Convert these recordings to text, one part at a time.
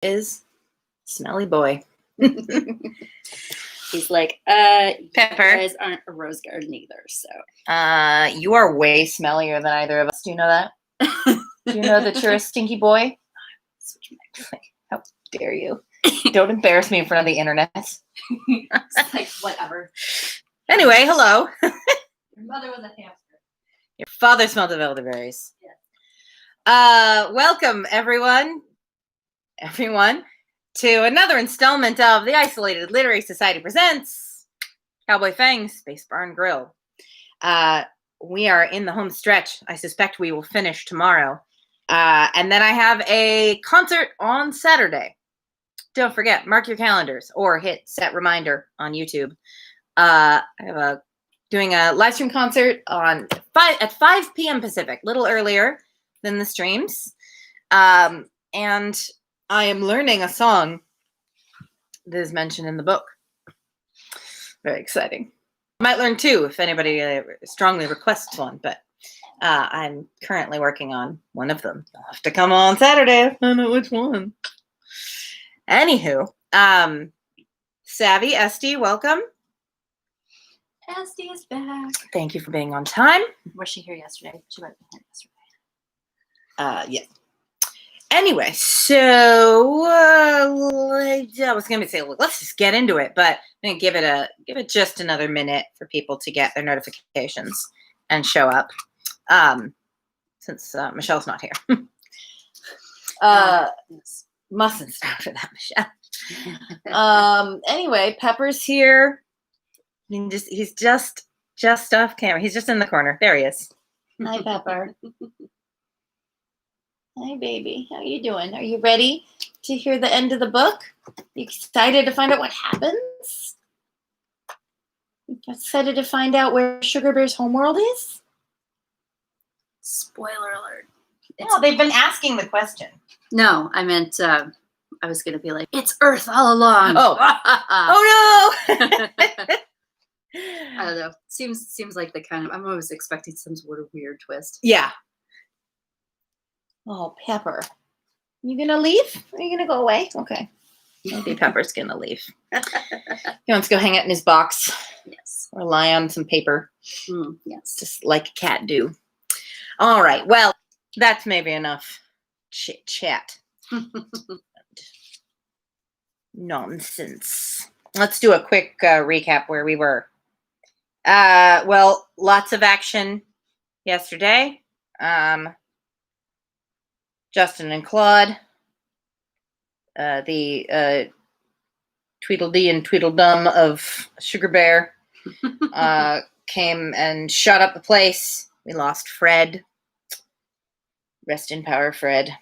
is Smelly Boy. He's like, Pepper. You guys aren't a rose garden either, so. You are way smellier than either of us. Do you know that? Do you know that you're a stinky boy? How dare you? Don't embarrass me in front of the internet. It's like, whatever. Anyway, hello. Your mother was a hamster. Your father smelled of elderberries. Yeah. Welcome, everyone, to another installment of the Isolated Literary Society presents Cowboy Feng, Space Barn Grille. We are in the home stretch. I suspect we will finish tomorrow. And then I have a concert on Saturday. Don't forget, mark your calendars or hit set reminder on YouTube. I have doing a live stream concert at 5 p.m. Pacific, a little earlier than the streams. And I am learning a song that is mentioned in the book. Very exciting. I might learn two if anybody strongly requests one, but I'm currently working on one of them. I'll have to come on Saturday. I don't know which one. Anywho, Savvy, Esty, welcome. Esty is back. Thank you for being on time. Was she here yesterday? She might have been here yesterday. Yeah. Anyway, so I was going to say, let's just get into it, but I'm going to give it just another minute for people to get their notifications and show up, since Michelle's not here. Yes. Mustn't stop for that, Michelle. Anyway, Pepper's here. He's just off camera. He's just in the corner. There he is. Hi, Pepper. Hi, baby. How you doing? Are you ready to hear the end of the book? You excited to find out what happens? You excited to find out where Sugar Bear's homeworld is? Spoiler alert. No, they've been asking the question. No, I meant, I was going to be like, it's Earth all along. Oh. Oh, no! I don't know. Seems like the kind of, I'm always expecting some sort of weird twist. Yeah. Oh, Pepper. You gonna leave? Are you gonna go away? Okay. Maybe Pepper's gonna leave. He wants to go hang out in his box. Yes. Or lie on some paper. Yes. Just like a cat do. All right. Well, that's maybe enough chit-chat. Nonsense. Let's do a quick recap where we were. Well, lots of action yesterday. Justin and Claude, the Tweedledee and Tweedledum of Sugar Bear, came and shut up the place. We lost Fred. Rest in power, Fred.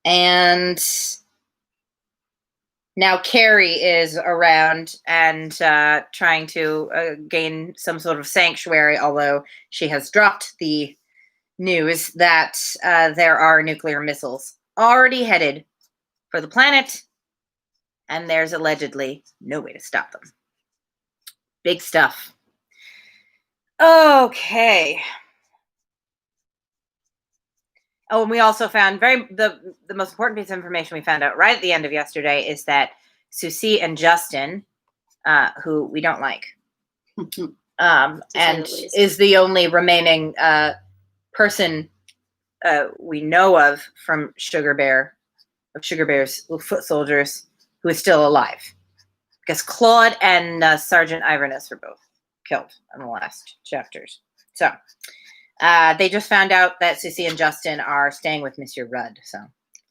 And now Carrie is around and trying to gain some sort of sanctuary, although she has dropped the news that there are nuclear missiles already headed for the planet, and there's allegedly no way to stop them. Big stuff. Okay. Oh, and we also found the most important piece of information we found out right at the end of yesterday is that Susie and Justin, who we don't like, and is the only remaining person we know of from Sugar Bear's foot soldiers, who is still alive. Because Claude and Sergeant Iverness were both killed in the last chapters. So they just found out that Sissy and Justin are staying with Monsieur Rudd.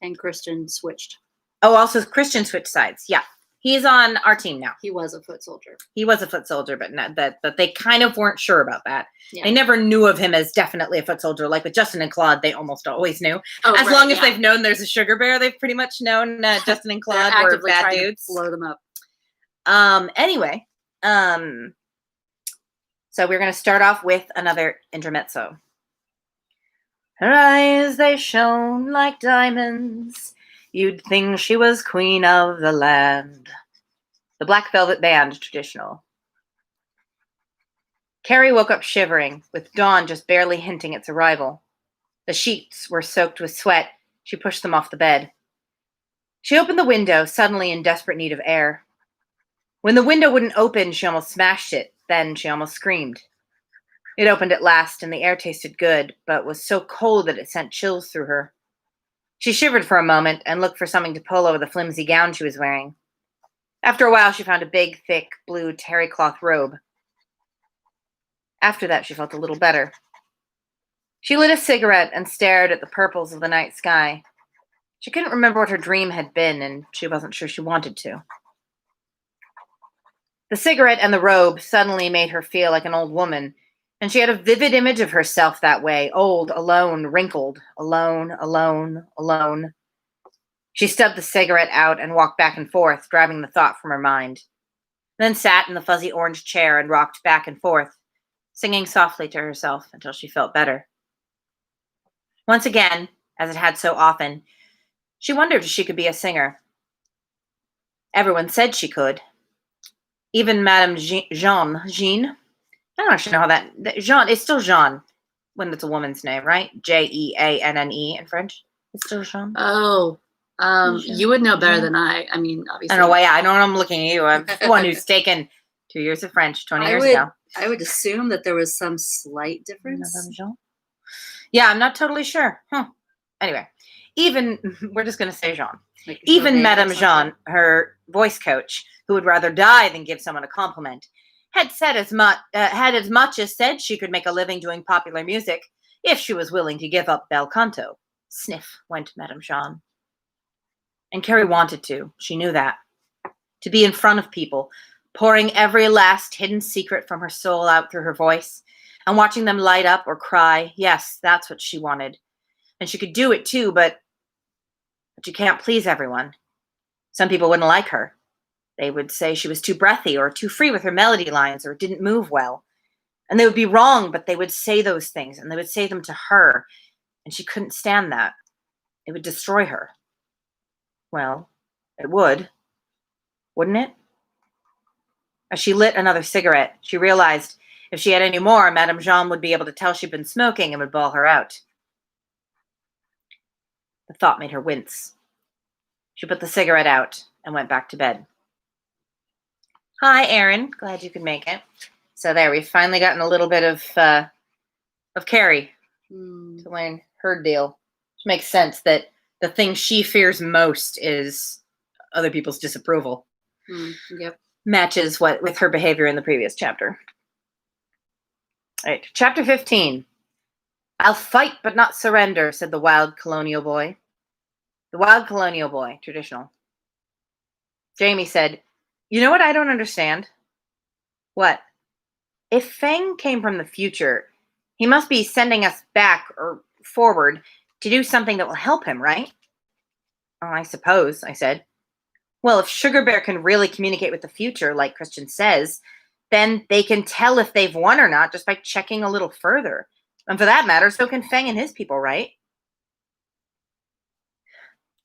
And Christian switched. Oh, also Christian switched sides. Yeah. He's on our team now. He was a foot soldier. But not that. But they kind of weren't sure about that. Yeah. They never knew of him as definitely a foot soldier. Like with Justin and Claude, they almost always knew. As long as they've known there's a Sugar Bear, they've pretty much known Justin and Claude were bad dudes. To blow them up. Anyway, so we're going to start off with another intermezzo. Her eyes, they shone like diamonds. You'd think she was queen of the land. The Black Velvet Band, traditional. Carrie woke up shivering, with dawn just barely hinting its arrival. The sheets were soaked with sweat. She pushed them off the bed. She opened the window, suddenly in desperate need of air. When the window wouldn't open, she almost smashed it. Then she almost screamed. It opened at last, and the air tasted good, but was so cold that it sent chills through her. She shivered for a moment and looked for something to pull over the flimsy gown she was wearing. After a while, she found a big, thick, blue terry cloth robe. After that, she felt a little better. She lit a cigarette and stared at the purples of the night sky. She couldn't remember what her dream had been, and she wasn't sure she wanted to. The cigarette and the robe suddenly made her feel like an old woman, and she had a vivid image of herself that way, old, alone, wrinkled, alone, alone, alone. She stubbed the cigarette out and walked back and forth, driving the thought from her mind. Then sat in the fuzzy orange chair and rocked back and forth, singing softly to herself until she felt better. Once again, as it had so often, she wondered if she could be a singer. Everyone said she could. Even Madame Jean. I don't actually know how that Jean. It's still Jean when it's a woman's name, right? Jeanne in French. It's still Jean. Oh, you would know better than I. I mean, obviously. I don't know why. Yeah, I know I'm looking at you. I'm the one who's taken 2 years of French 20 years ago. I would assume that there was some slight difference. Madame Jean. Yeah, I'm not totally sure. Anyway, we're just going to say Jean. Like even Madame Jean, her voice coach, who would rather die than give someone a compliment, had as much as said she could make a living doing popular music if she was willing to give up bel canto. Sniff went Madame Jean. And Carrie wanted to. She knew that. To be in front of people, pouring every last hidden secret from her soul out through her voice, and watching them light up or cry. Yes, that's what she wanted. And she could do it too, but you can't please everyone. Some people wouldn't like her. They would say she was too breathy or too free with her melody lines or didn't move well. And they would be wrong, but they would say those things, and they would say them to her, and she couldn't stand that. It would destroy her. Well, it would, wouldn't it? As she lit another cigarette, she realized if she had any more, Madame Jean would be able to tell she'd been smoking and would bawl her out. The thought made her wince. She put the cigarette out and went back to bed. Hi, Erin. Glad you could make it. So there, we've finally gotten a little bit of Carrie to learn her deal. Which makes sense that the thing she fears most is other people's disapproval. Yep. Matches with her behavior in the previous chapter. All right, chapter 15. I'll fight but not surrender, said the wild colonial boy. The wild colonial boy, traditional. Jamie said, you know what I don't understand? What? If Feng came from the future, he must be sending us back or forward to do something that will help him, right? Oh, I suppose, I said. Well, if Sugar Bear can really communicate with the future, like Christian says, then they can tell if they've won or not just by checking a little further. And for that matter, so can Feng and his people, right?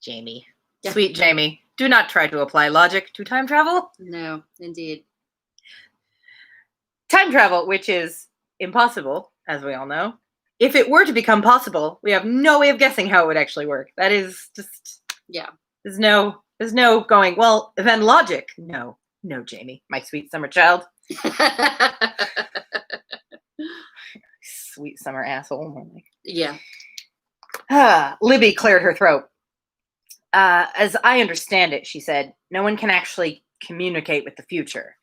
Jamie. Yeah. Sweet Jamie. Do not try to apply logic to time travel. No, indeed. Time travel, which is impossible, as we all know. If it were to become possible, we have no way of guessing how it would actually work. That is just... Yeah. There's no going, well, then logic. No, Jamie, my sweet summer child. Sweet summer asshole. Yeah. Libby cleared her throat. As I understand it, she said, no one can actually communicate with the future.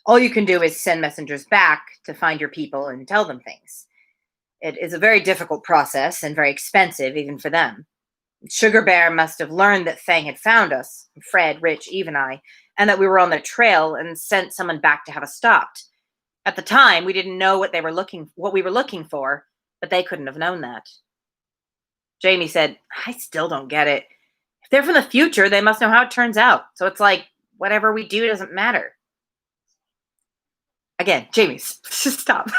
All you can do is send messengers back to find your people and tell them things. It is a very difficult process and very expensive, even for them. Sugar Bear must have learned that Feng had found us, Fred, Rich, Eve, and I, and that we were on their trail and sent someone back to have us stopped. At the time, we didn't know what we were looking for, but they couldn't have known that. Jamie said, I still don't get it. If they're from the future, they must know how it turns out. So it's like, whatever we do doesn't matter. Again, Jamie, stop.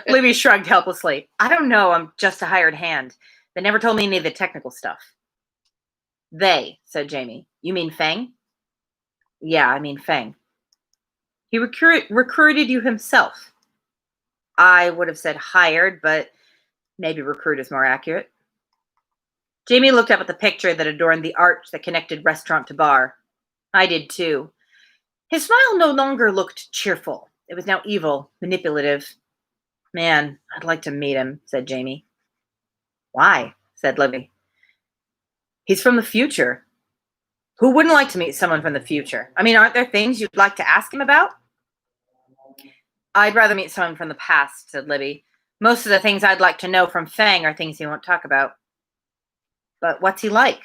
Libby shrugged helplessly. I don't know. I'm just a hired hand. They never told me any of the technical stuff. They, said Jamie. You mean Feng? Yeah, I mean Feng. He recruited you himself. I would have said hired, but maybe recruit is more accurate. Jamie looked up at the picture that adorned the arch that connected restaurant to bar. I did too. His smile no longer looked cheerful. It was now evil, manipulative. Man, I'd like to meet him, said Jamie. Why? Said Libby. He's from the future. Who wouldn't like to meet someone from the future? I mean, aren't there things you'd like to ask him about? I'd rather meet someone from the past, said Libby. Most of the things I'd like to know from Feng are things he won't talk about. But what's he like?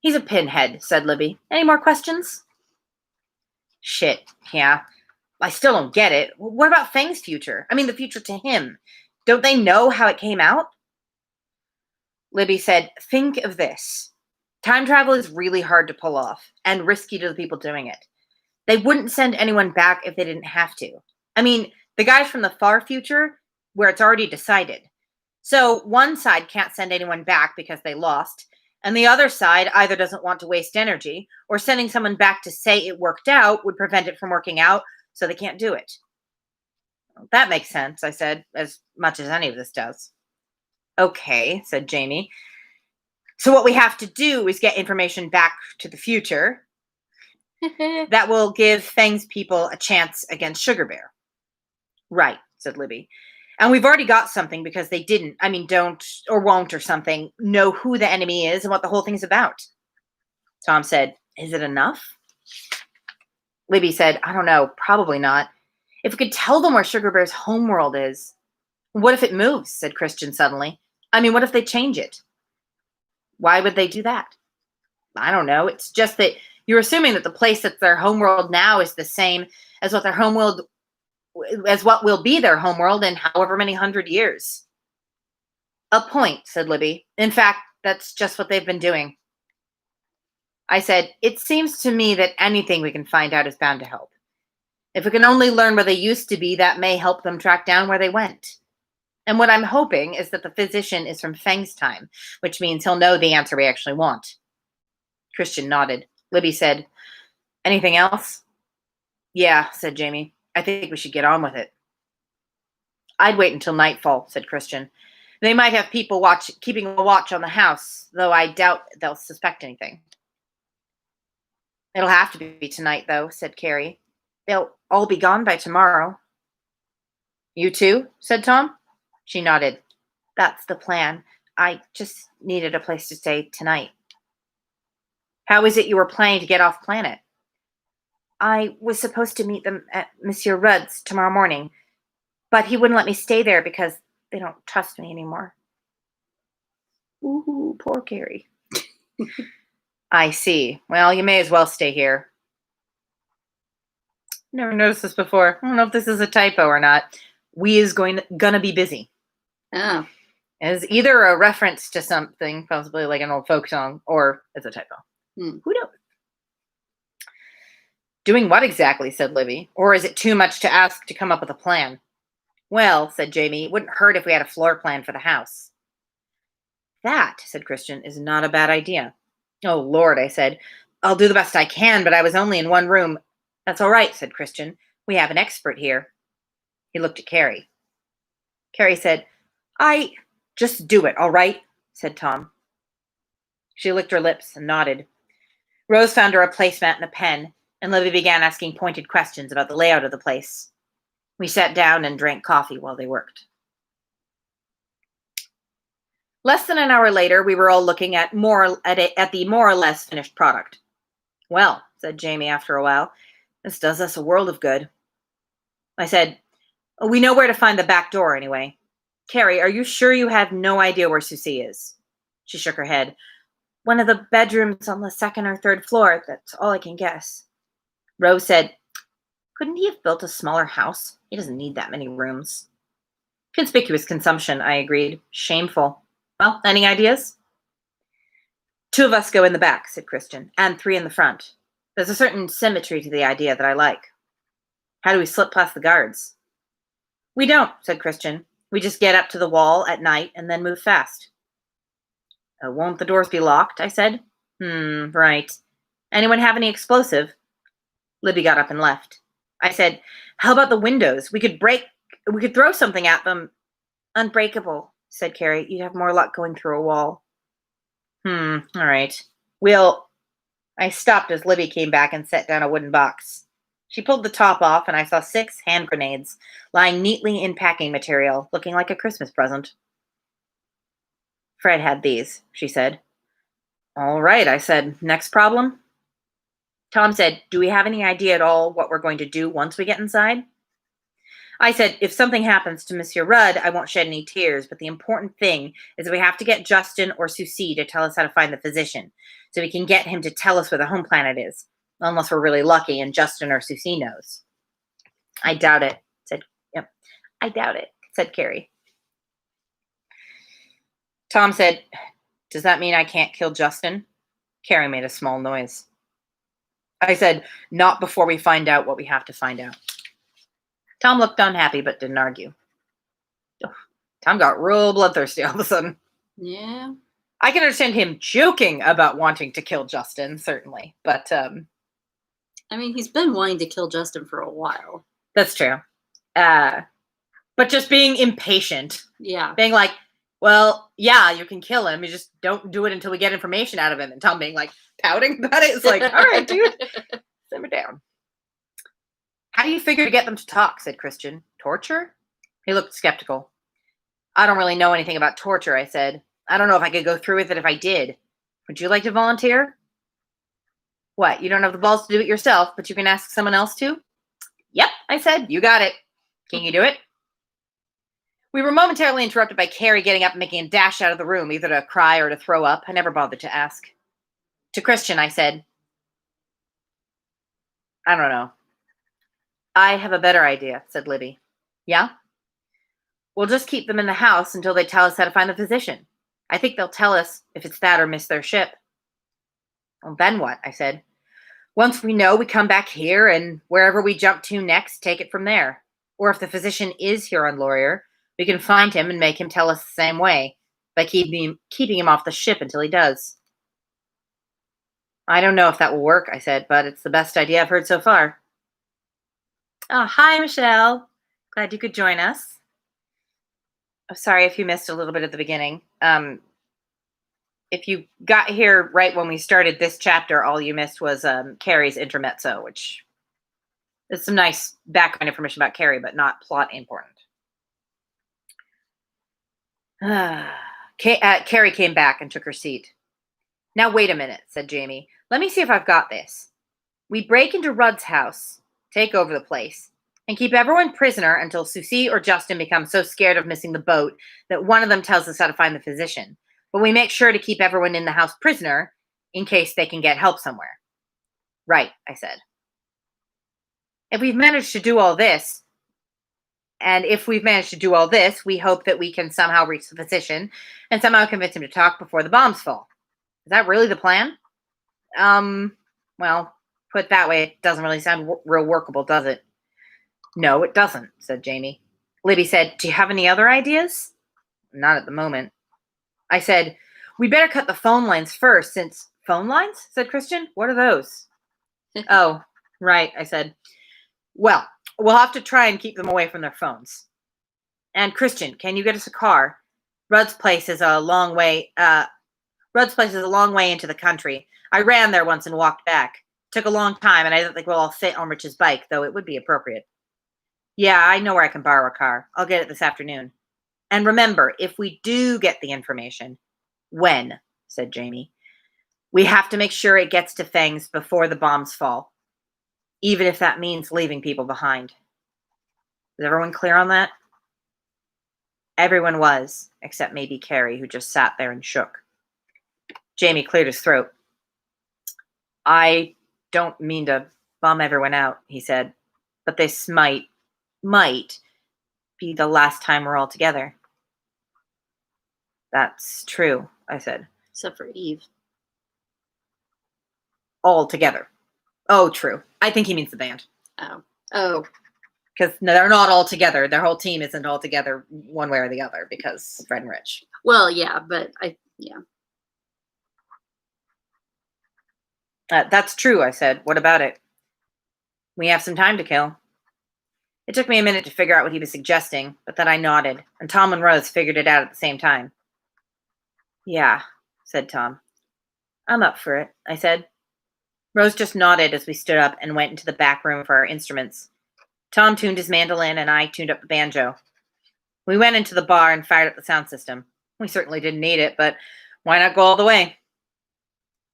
He's a pinhead, said Libby. Any more questions? Shit, yeah. I still don't get it. What about Feng's future? I mean, the future to him. Don't they know how it came out? Libby said, think of this. Time travel is really hard to pull off and risky to the people doing it. They wouldn't send anyone back if they didn't have to. I mean, the guys from the far future, where it's already decided. So one side can't send anyone back because they lost, and the other side either doesn't want to waste energy, or sending someone back to say it worked out would prevent it from working out, so they can't do it. That makes sense, I said, as much as any of this does. Okay, said Jamie. So what we have to do is get information back to the future that will give Feng's people a chance against Sugar Bear. Right, said Libby. And we've already got something because they don't or won't or something know who the enemy is and what the whole thing's about. Tom said, is it enough? Libby said, I don't know, probably not. If we could tell them where Sugar Bear's homeworld is. What if it moves, said Christian suddenly. I mean, what if they change it? Why would they do that? I don't know. It's just that you're assuming that the place that's their homeworld now is the same as what will be their homeworld in however many 100 years. A point, said Libby. In fact, that's just what they've been doing. I said, it seems to me that anything we can find out is bound to help. If we can only learn where they used to be, that may help them track down where they went. And what I'm hoping is that the physician is from Feng's time, which means he'll know the answer we actually want. Christian nodded. Libby said, anything else? Yeah, said Jamie. I think we should get on with it. I'd wait until nightfall, said Christian. They might have people keeping a watch on the house, though I doubt they'll suspect anything. It'll have to be tonight, though, said Carrie. They'll all be gone by tomorrow. You too? Said Tom. She nodded. That's the plan. I just needed a place to stay tonight. How is it you were planning to get off planet? I was supposed to meet them at Monsieur Rudd's tomorrow morning, but he wouldn't let me stay there because they don't trust me anymore. Ooh, poor Carrie. I see. Well, you may as well stay here. Never noticed this before. I don't know if this is a typo or not. We is gonna be busy. Oh. As either a reference to something, possibly like an old folk song, or it's a typo. Who knows? Doing what exactly, said Libby. Or is it too much to ask to come up with a plan? Well, said Jamie, it wouldn't hurt if we had a floor plan for the house. That, said Christian, is not a bad idea. Oh, Lord, I said. I'll do the best I can, but I was only in one room. That's all right, said Christian. We have an expert here. He looked at Carrie. Carrie said, just do it, all right, said Tom. She licked her lips and nodded. Rose found her a placemat and a pen, and Libby began asking pointed questions about the layout of the place. We sat down and drank coffee while they worked. Less than an hour later, we were all looking at the more or less finished product. Well, said Jamie after a while, this does us a world of good. I said, we know where to find the back door anyway. Carrie, are you sure you have no idea where Susie is? She shook her head. One of the bedrooms on the second or third floor. That's all I can guess. Rose said, couldn't he have built a smaller house? He doesn't need that many rooms. Conspicuous consumption, I agreed. Shameful. Well, any ideas? 2 of us go in the back, said Christian, and 3 in the front. There's a certain symmetry to the idea that I like. How do we slip past the guards? We don't, said Christian. We just get up to the wall at night and then move fast. Won't the doors be locked? I said. Right. Anyone have any explosive? Libby got up and left. I said, how about the windows? We could throw something at them. Unbreakable, said Carrie. You'd have more luck going through a wall. All right. I stopped as Libby came back and set down a wooden box. She pulled the top off, and I saw 6 hand grenades lying neatly in packing material, looking like a Christmas present. Fred had these, she said. All right, I said. Next problem? Tom said, do we have any idea at all what we're going to do once we get inside? I said, if something happens to Monsieur Rudd, I won't shed any tears, but the important thing is that we have to get Justin or Susie to tell us how to find the physician, so we can get him to tell us where the home planet is, unless we're really lucky and Justin or Susie knows. I doubt it, I doubt it, said Carrie. Tom said, does that mean I can't kill Justin? Carrie made a small noise. I said, not before we find out what we have to find out. Tom looked unhappy, but didn't argue. Tom got real bloodthirsty all of a sudden. Yeah. I can understand him joking about wanting to kill Justin, certainly. But, I mean, he's been wanting to kill Justin for a while. That's true. But just being impatient. Yeah. Being like, well, yeah, you can kill him. You just don't do it until we get information out of him. And Tom being like, pouting about it. It's like, all right, dude, simmer down. How do you figure to get them to talk? Said Christian. Torture? He looked skeptical. I don't really know anything about torture, I said. I don't know if I could go through with it if I did. Would you like to volunteer? What, you don't have the balls to do it yourself, but you can ask someone else to? Yep, I said. You got it. Can you do it? We were momentarily interrupted by Carrie getting up and making a dash out of the room, either to cry or to throw up. I never bothered to ask. To Christian, I said, I don't know. I have a better idea, said Libby. Yeah? We'll just keep them in the house until they tell us how to find the physician. I think they'll tell us if it's that or miss their ship. Well, then what? I said. Once we know, we come back here, and wherever we jump to next, take it from there. Or if the physician is here on Laurier, we can find him and make him tell us the same way, by keeping him off the ship until he does. I don't know if that will work, I said, but it's the best idea I've heard so far. Oh, hi, Michelle. Glad you could join us. I'm sorry if you missed a little bit at the beginning. If you got here right when we started this chapter, all you missed was Carrie's intermezzo, which is some nice background information about Carrie, but not plot important. Carrie came back and took her seat. Now, wait a minute, said Jamie. Let me see if I've got this. We break into Rudd's house, take over the place, and keep everyone prisoner until Susie or Justin become so scared of missing the boat that one of them tells us how to find the physician. But we make sure to keep everyone in the house prisoner in case they can get help somewhere. Right, I said. If we've managed to do all this, we hope that we can somehow reach the physician and somehow convince him to talk before the bombs fall. Is that really the plan? Well, put that way, it doesn't really sound real workable, does it? No, it doesn't, said Jamie. Libby said, do you have any other ideas? Not at the moment. I said, we better cut the phone lines first, since... Phone lines? Said Christian. What are those? Oh, right, I said. Well, we'll have to try and keep them away from their phones. And Christian, can you get us a car? Rudd's place is a long way into the country. I ran there once and walked back. Took a long time, and I don't think we'll all fit on Rich's bike, though it would be appropriate. Yeah, I know where I can borrow a car. I'll get it this afternoon. And remember, if we do get the information, when, said Jamie, we have to make sure it gets to Feng's before the bombs fall, even if that means leaving people behind. Is everyone clear on that? Everyone was, except maybe Carrie, who just sat there and shook. Jamie cleared his throat. I don't mean to bum everyone out, he said, but this might be the last time we're all together. That's true, I said. Except for Eve. All together. Oh, true. I think he means the band. Oh. Because no, they're not all together. Their whole team isn't all together one way or the other because Fred and Rich. Well, yeah, but yeah. That's true, I said. What about it? We have some time to kill. It took me a minute to figure out what he was suggesting, but then I nodded, and Tom and Rose figured it out at the same time. Yeah, said Tom. I'm up for it, I said. Rose just nodded as we stood up and went into the back room for our instruments. Tom tuned his mandolin and I tuned up the banjo. We went into the bar and fired up the sound system. We certainly didn't need it, but why not go all the way?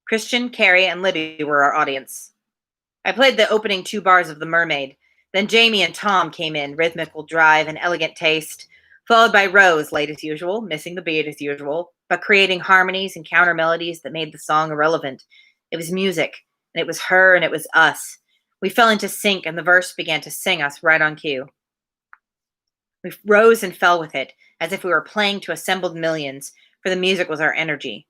Christian, Carrie, and Libby were our audience. I played the opening 2 bars of The Mermaid. Then Jamie and Tom came in, rhythmical drive and elegant taste, followed by Rose, late as usual, missing the beat as usual, but creating harmonies and counter melodies that made the song irrelevant. It was music, and it was her and it was us. We fell into sync, and the verse began to sing us right on cue. We rose and fell with it, as if we were playing to assembled millions, for the music was our energy.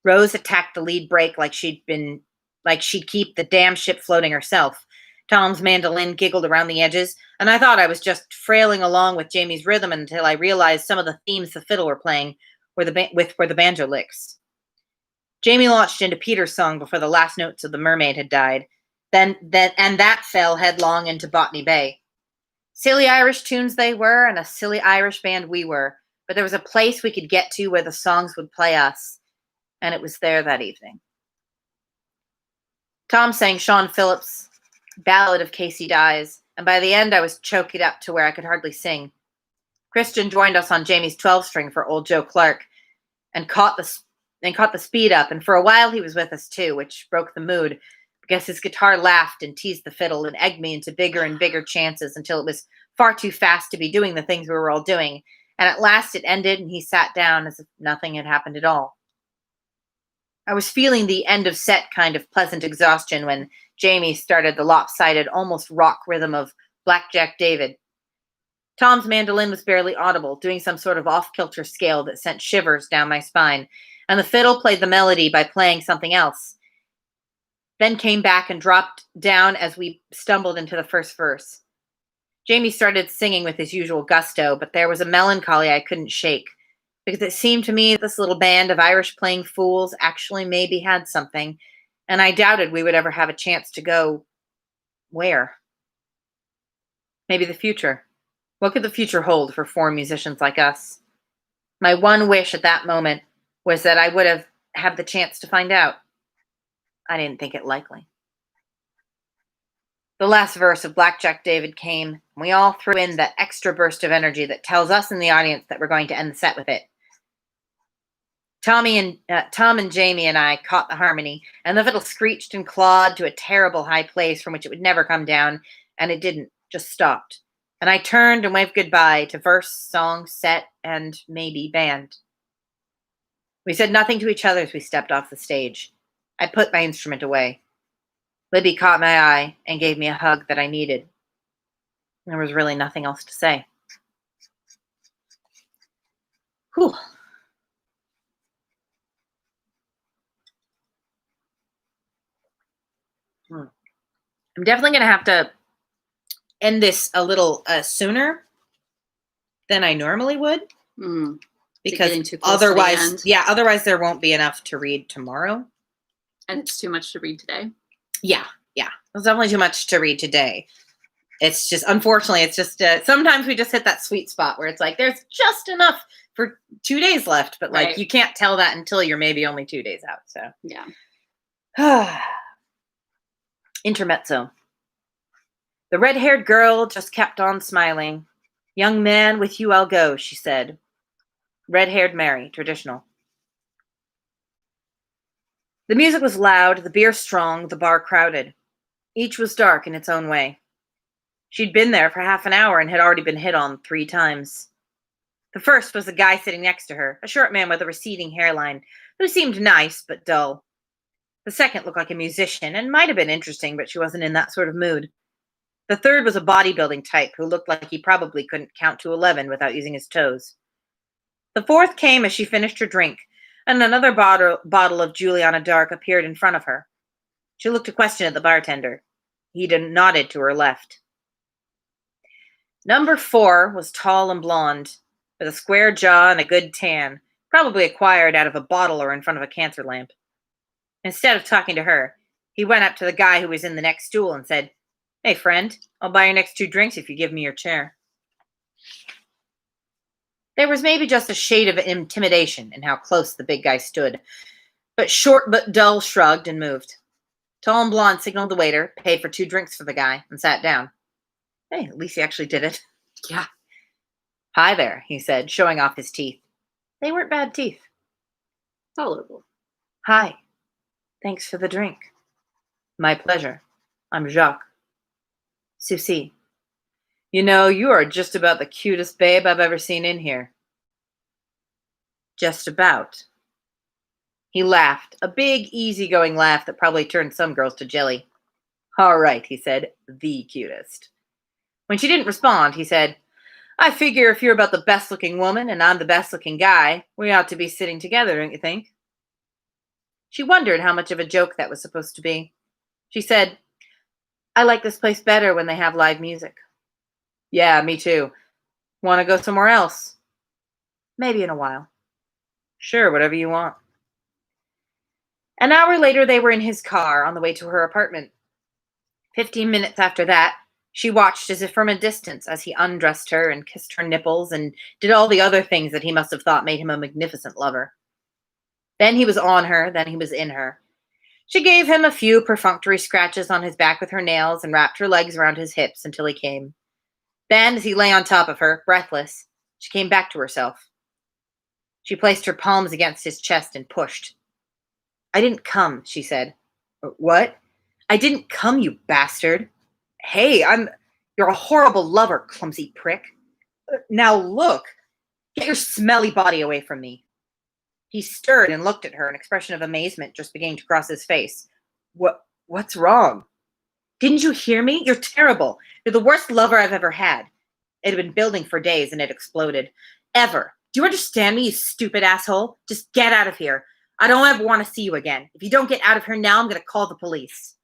Rose attacked the lead break like she'd keep the damn ship floating herself. Tom's mandolin giggled around the edges, and I thought I was just frailing along with Jamie's rhythm until I realized some of the themes the fiddle were playing were the banjo licks. Jamie launched into Peter's song before the last notes of The Mermaid had died, and that fell headlong into Botany Bay. Silly Irish tunes they were, and a silly Irish band we were, but there was a place we could get to where the songs would play us, and it was there that evening. Tom sang Sean Phillips' Ballad of Casey Dies, and by the end I was choked up to where I could hardly sing. Christian joined us on Jamie's 12-string for Old Joe Clark and caught the speed up, and for a while he was with us too, which broke the mood because his guitar laughed and teased the fiddle and egged me into bigger and bigger chances until it was far too fast to be doing the things we were all doing, and at last it ended and he sat down as if nothing had happened at all. I was feeling the end of set kind of pleasant exhaustion when Jamie started the lopsided, almost rock rhythm of Blackjack David. Tom's mandolin was barely audible, doing some sort of off-kilter scale that sent shivers down my spine, and the fiddle played the melody by playing something else, then came back and dropped down as we stumbled into the first verse. Jamie started singing with his usual gusto, but there was a melancholy I couldn't shake, because it seemed to me this little band of Irish-playing fools actually maybe had something, and I doubted we would ever have a chance to go where? Maybe the future. What could the future hold for 4 musicians like us? My one wish at that moment was that I would have had the chance to find out. I didn't think it likely. The last verse of Blackjack David came, and we all threw in that extra burst of energy that tells us in the audience that we're going to end the set with it. Tom and Jamie and I caught the harmony, and the fiddle screeched and clawed to a terrible high place from which it would never come down, and it didn't, just stopped. And I turned and waved goodbye to verse, song, set, and maybe band. We said nothing to each other as we stepped off the stage. I put my instrument away. Libby caught my eye and gave me a hug that I needed. There was really nothing else to say. Whew. I'm definitely going to have to end this a little sooner than I normally would. Because otherwise there won't be enough to read tomorrow. And it's too much to read today. Yeah. It's definitely too much to read today. It's just, unfortunately, it's just, sometimes we just hit that sweet spot where it's like, there's just enough for 2 days left, but like, you can't tell that until you're maybe only 2 days out. So yeah. Intermezzo. The red-haired girl just kept on smiling. Young man, with you I'll go, she said. Red-haired Mary, traditional. The music was loud, the beer strong, the bar crowded. Each was dark in its own way. She'd been there for half an hour and had already been hit on 3 times. The first was the guy sitting next to her, a short man with a receding hairline, who seemed nice but dull. The second looked like a musician and might have been interesting, but she wasn't in that sort of mood. The third was a bodybuilding type who looked like he probably couldn't count to 11 without using his toes. The fourth came as she finished her drink, and another bottle of Juliana Dark appeared in front of her. She looked a question at the bartender. He nodded to her left. Number 4 was tall and blonde, with a square jaw and a good tan, probably acquired out of a bottle or in front of a cancer lamp. Instead of talking to her, he went up to the guy who was in the next stool and said, "Hey, friend, I'll buy your next 2 drinks if you give me your chair." There was maybe just a shade of intimidation in how close the big guy stood, But Short but Dull shrugged and moved. Tall and Blonde signaled the waiter, paid for 2 drinks for the guy, and sat down. Hey, at least he actually did it. Yeah. Hi there, he said, showing off his teeth. They weren't bad teeth. Tolerable. Hi. Thanks for the drink. My pleasure. I'm Jacques. Susie. You know, you are just about the cutest babe I've ever seen in here. Just about. He laughed, a big, easygoing laugh that probably turned some girls to jelly. All right, he said, the cutest. When she didn't respond, he said, I figure if you're about the best-looking woman and I'm the best-looking guy, we ought to be sitting together, don't you think? She wondered how much of a joke that was supposed to be. She said, I like this place better when they have live music. Yeah, me too. Want to go somewhere else? Maybe in a while. Sure, whatever you want. An hour later, they were in his car on the way to her apartment. 15 minutes after that, she watched as if from a distance as he undressed her and kissed her nipples and did all the other things that he must have thought made him a magnificent lover. Then he was on her, then he was in her. She gave him a few perfunctory scratches on his back with her nails and wrapped her legs around his hips until he came. Then, as he lay on top of her, breathless, she came back to herself. She placed her palms against his chest and pushed. I didn't come, she said. What? I didn't come, you bastard. Hey, you're a horrible lover, clumsy prick. Now look, get your smelly body away from me. He stirred and looked at her, an expression of amazement just beginning to cross his face. What's wrong? Didn't you hear me? You're terrible. You're the worst lover I've ever had. It had been building for days and it exploded. Ever. Do you understand me, you stupid asshole? Just get out of here. I don't ever want to see you again. If you don't get out of here now, I'm going to call the police.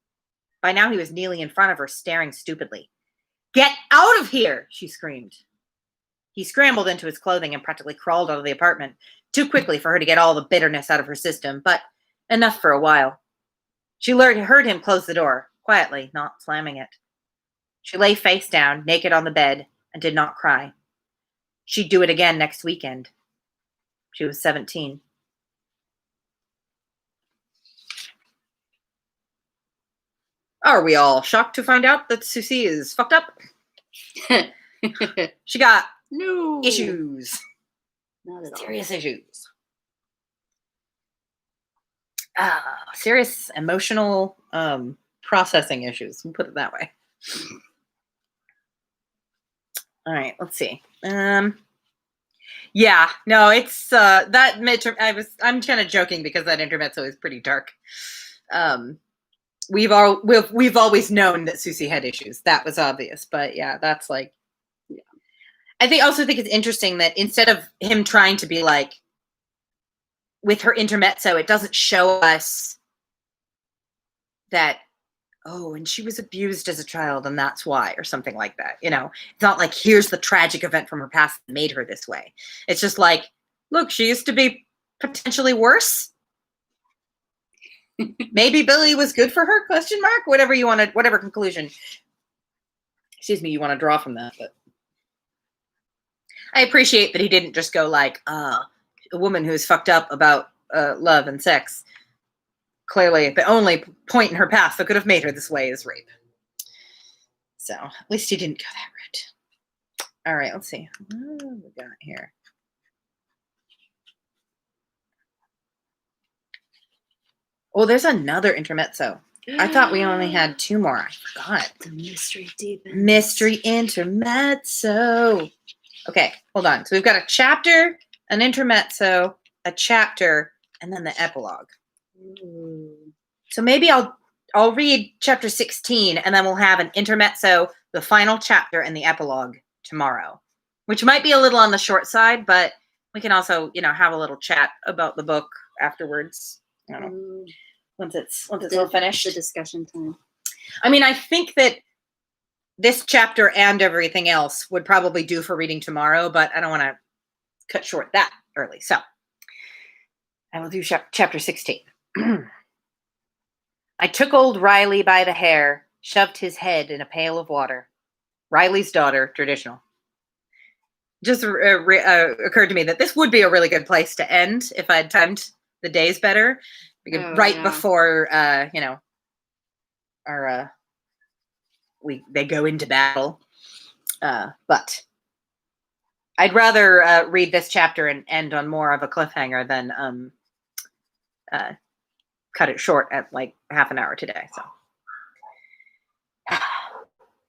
By now he was kneeling in front of her, staring stupidly. Get out of here, she screamed. He scrambled into his clothing and practically crawled out of the apartment, too quickly for her to get all the bitterness out of her system, but enough for a while. She heard him close the door, quietly, not slamming it. She lay face down, naked on the bed, and did not cry. She'd do it again next weekend. She was 17. Are we all shocked to find out that Susie is fucked up? She got issues. Not at all. Serious issues. Serious emotional processing issues. We'll put it that way. All right, let's see. Yeah, no, it's that midterm. I'm kind of joking because that intermezzo is pretty dark. We've always known that Susie had issues. That was obvious, but yeah, that's like. Yeah. I also think it's interesting that instead of him trying to be like, with her intermezzo, it doesn't show us that, oh, and she was abused as a child and that's why, or something like that. You know, it's not like here's the tragic event from her past that made her this way. It's just like, look, she used to be potentially worse. Maybe Billy was good for her, ? Whatever you want to, whatever conclusion, you want to draw from that. But I appreciate that he didn't just go like, a woman who's fucked up about love and sex. Clearly, the only point in her past that could have made her this way is rape. So, at least he didn't go that route. All right, let's see. What have we got here? Oh, there's another intermezzo. I thought we only had 2 more. I forgot. The mystery deepens. Mystery intermezzo. Okay, hold on. So we've got a chapter, an intermezzo, a chapter, and then the epilogue. Ooh. So maybe I'll read chapter 16, and then we'll have an intermezzo, the final chapter, and the epilogue tomorrow, which might be a little on the short side, but we can also, have a little chat about the book afterwards. I don't know. Once it's all finished. The discussion time. I mean, I think that this chapter and everything else would probably do for reading tomorrow, but I don't want to cut short that early. So I will do chapter 16. I took old Riley by the hair, shoved his head in a pail of water. Riley's daughter, traditional. Just occurred to me that this would be a really good place to end if I had timed the days better. Because Oh, yeah. before, they go into battle. But I'd rather read this chapter and end on more of a cliffhanger than cut it short at like half an hour today. So.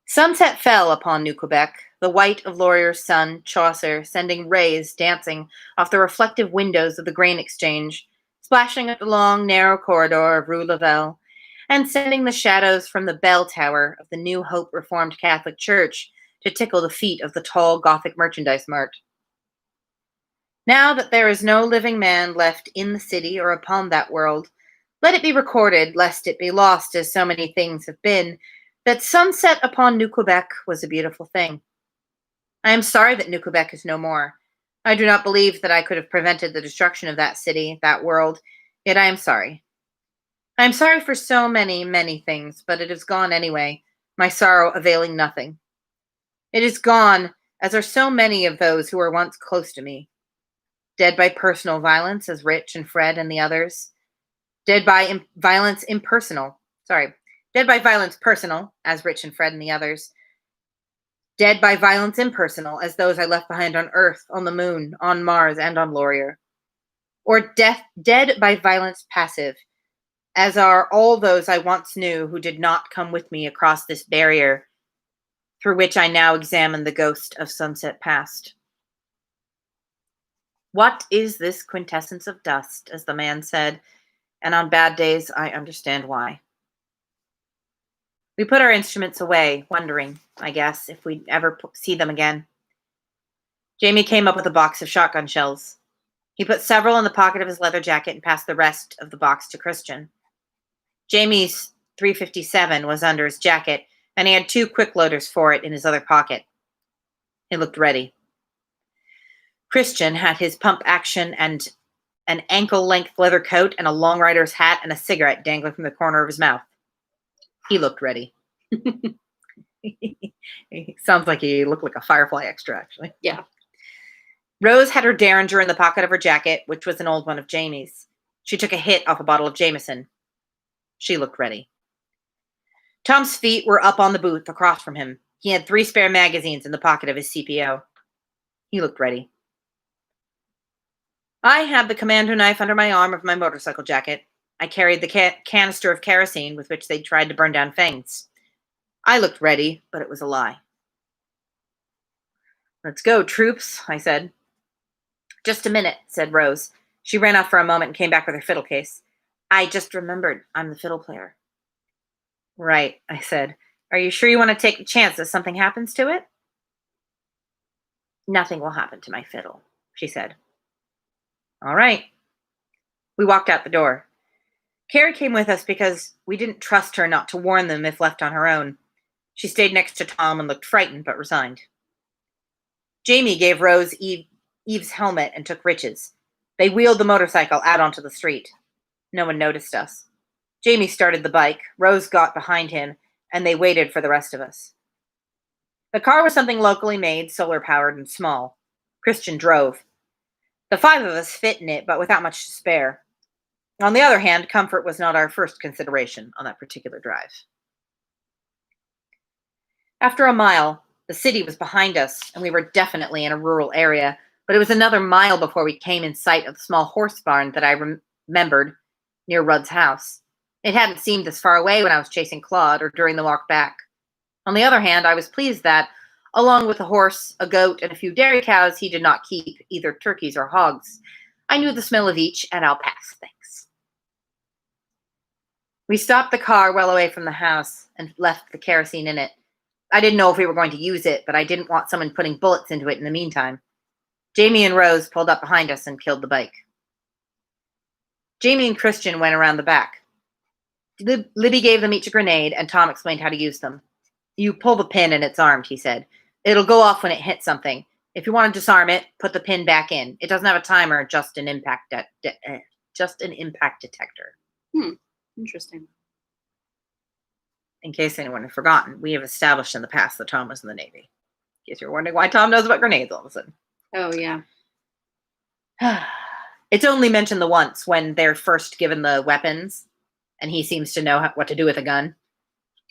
Sunset fell upon New Quebec, the white of Laurier's sun, Chaucer, sending rays dancing off the reflective windows of the grain exchange, splashing up the long, narrow corridor of Rue Lavelle, and sending the shadows from the bell tower of the New Hope Reformed Catholic Church to tickle the feet of the tall Gothic merchandise mart. Now that there is no living man left in the city or upon that world, let it be recorded, lest it be lost as so many things have been, that sunset upon New Quebec was a beautiful thing. I am sorry that New Quebec is no more. I do not believe that I could have prevented the destruction of that city, that world, yet I am sorry. I am sorry for so many, many things, but it is gone anyway, my sorrow availing nothing. It is gone, as are so many of those who were once close to me. Dead by personal violence, as Rich and Fred and the others. Dead by violence personal, as Rich and Fred and the others. Dead by violence impersonal, as those I left behind on Earth, on the Moon, on Mars, and on Laurier. Or dead by violence passive, as are all those I once knew who did not come with me across this barrier through which I now examine the ghost of sunset past. What is this quintessence of dust, as the man said, and on bad days I understand why. We put our instruments away, wondering, I guess, if we'd ever see them again. Jamie came up with a box of shotgun shells. He put several in the pocket of his leather jacket and passed the rest of the box to Christian. Jamie's .357 was under his jacket, and he had 2 quick loaders for it in his other pocket. He looked ready. Christian had his pump action and an ankle-length leather coat and a long rider's hat and a cigarette dangling from the corner of his mouth. He looked ready. Sounds like he looked like a Firefly extra, actually. Yeah. Rose had her Derringer in the pocket of her jacket, which was an old one of Jamie's. She took a hit off a bottle of Jameson. She looked ready. Tom's feet were up on the booth across from him. He had 3 spare magazines in the pocket of his CPO. He looked ready. I had the commando knife under my arm of my motorcycle jacket. I carried the canister of kerosene with which they'd tried to burn down Feng's. I looked ready, but it was a lie. Let's go, troops, I said. Just a minute, said Rose. She ran off for a moment and came back with her fiddle case. I just remembered I'm the fiddle player. Right, I said. Are you sure you want to take the chance that something happens to it? Nothing will happen to my fiddle, she said. All right. We walked out the door. Carrie came with us because we didn't trust her not to warn them if left on her own. She stayed next to Tom and looked frightened but resigned. Jamie gave Rose Eve's helmet and took Rich's. They wheeled the motorcycle out onto the street. No one noticed us. Jamie started the bike, Rose got behind him, and they waited for the rest of us. The car was something locally made, solar-powered, and small. Christian drove. The 5 of us fit in it, but without much to spare. On the other hand, comfort was not our first consideration on that particular drive. After a mile, the city was behind us, and we were definitely in a rural area, but it was another mile before we came in sight of the small horse barn that I remembered near Rudd's house. It hadn't seemed this far away when I was chasing Claude or during the walk back. On the other hand, I was pleased that, along with a horse, a goat, and a few dairy cows, he did not keep either turkeys or hogs. I knew the smell of each, and I'll pass, thanks. We stopped the car well away from the house and left the kerosene in it. I didn't know if we were going to use it, but I didn't want someone putting bullets into it in the meantime. Jamie and Rose pulled up behind us and killed the bike. Jamie and Christian went around the back. Libby gave them each a grenade, and Tom explained how to use them. You pull the pin and it's armed, he said. It'll go off when it hits something. If you want to disarm it, put the pin back in. It doesn't have a timer, just an impact detector. Interesting. In case anyone had forgotten, we have established in the past that Tom was in the Navy. In case you're wondering why Tom knows about grenades all of a sudden. Oh, yeah. It's only mentioned the once when they're first given the weapons, and he seems to know what to do with a gun.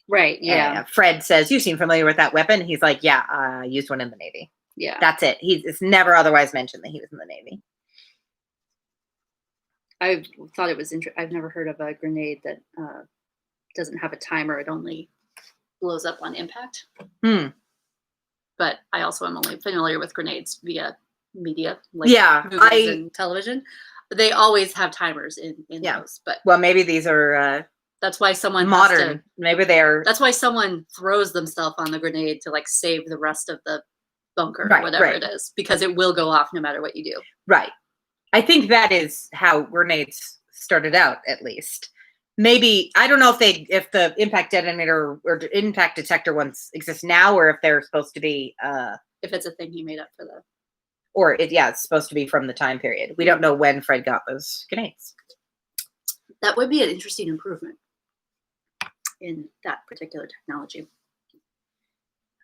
Right, yeah. And Fred says, "You seem familiar with that weapon." He's like, "Yeah, I used one in the Navy." Yeah. That's it. It's never otherwise mentioned that he was in the Navy. I thought it was interesting. I've never heard of a grenade that doesn't have a timer. It only blows up on impact. But I also am only familiar with grenades via media, like movies and television. They always have timers in those. But well, maybe these are that's why someone modern. Maybe they're. That's why someone throws themselves on the grenade to like save the rest of the bunker or whatever it is, because it will go off no matter what you do. Right. I think that is how grenades started out, at least. Maybe, I don't know if the impact detonator or impact detector ones exist now, or if they're supposed to be if it's a thing he made up for the, or it's supposed to be from the time period. We don't know when Fred got those grenades. That would be an interesting improvement in that particular technology.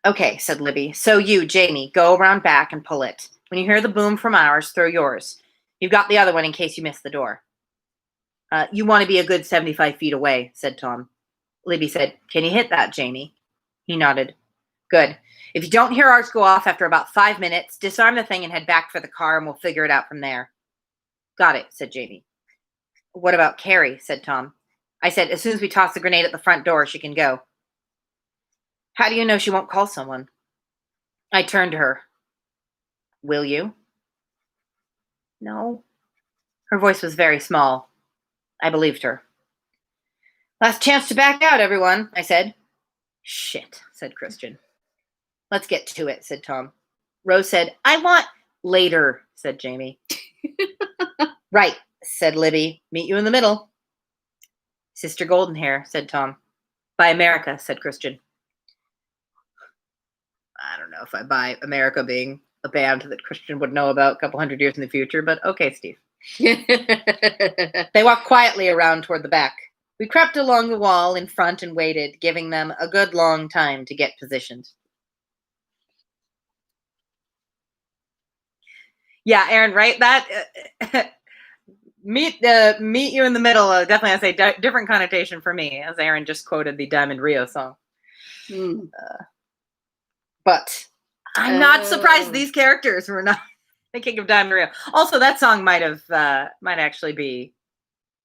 Okay, said Libby. So you, Jamie, go around back and pull it. When you hear the boom from ours, throw yours. You've got the other one in case you miss the door. You want to be a good 75 feet away, said Tom. Libby said, "Can you hit that, Jamie?" He nodded. Good. If you don't hear ours go off after about 5 minutes, disarm the thing and head back for the car and we'll figure it out from there. Got it, said Jamie. What about Carrie, said Tom. I said, as soon as we toss the grenade at the front door, she can go. How do you know she won't call someone? I turned to her. Will you? No. Her voice was very small. I believed her. Last chance to back out, everyone, I said. Shit, said Christian. Let's get to it, said Tom. Rose said, I want later, said Jamie. Right, said Libby. Meet you in the middle. Sister Goldenhair, said Tom. Buy America, said Christian. I don't know if I buy America being a band that Christian would know about a couple hundred years in the future, but okay, Steve. They walked quietly around toward the back. We crept along the wall in front and waited, giving them a good long time to get positioned. Yeah, Aaron, right? That meet you in the middle. Definitely, I say different connotation for me, as Aaron just quoted the Diamond Rio song. But I'm not surprised these characters were not thinking of Diamond Rio. Also, that song might actually be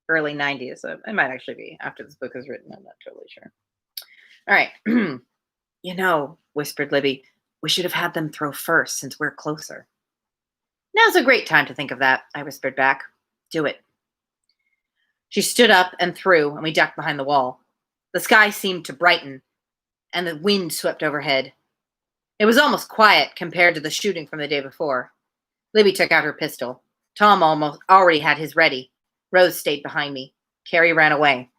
early 90s. So it might actually be after this book is written. I'm not totally sure. All right. You know, whispered Libby, we should have had them throw first since we're closer. Now's a great time to think of that, I whispered back. Do it. She stood up and threw, and we ducked behind the wall. The sky seemed to brighten, and the wind swept overhead. It was almost quiet compared to the shooting from the day before. Libby took out her pistol. Tom almost already had his ready. Rose stayed behind me. Carrie ran away.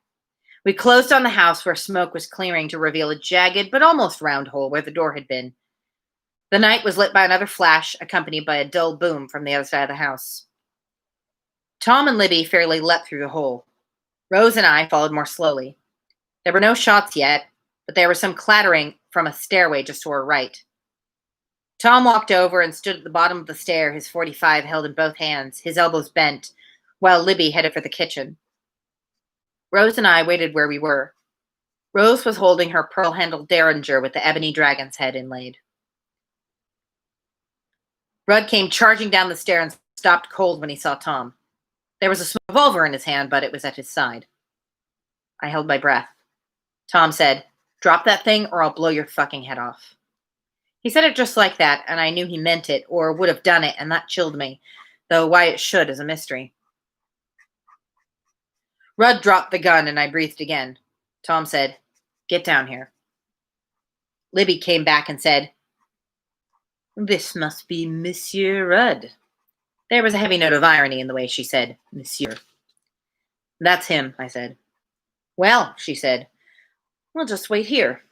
We closed on the house where smoke was clearing to reveal a jagged but almost round hole where the door had been. The night was lit by another flash, accompanied by a dull boom from the other side of the house. Tom and Libby fairly leapt through the hole. Rose and I followed more slowly. There were no shots yet, but there was some clattering from a stairway just to our right. Tom walked over and stood at the bottom of the stair, his .45 held in both hands, his elbows bent, while Libby headed for the kitchen. Rose and I waited where we were. Rose was holding her pearl-handled derringer with the ebony dragon's head inlaid. Rudd came charging down the stair and stopped cold when he saw Tom. There was a revolver in his hand, but it was at his side. I held my breath. Tom said, drop that thing or I'll blow your fucking head off. He said it just like that, and I knew he meant it or would have done it, and that chilled me, though why it should is a mystery. Rudd dropped the gun, and I breathed again. Tom said, get down here. Libby came back and said, this must be Monsieur Rudd. There was a heavy note of irony in the way she said, Monsieur. That's him, I said. Well, she said, we'll just wait here.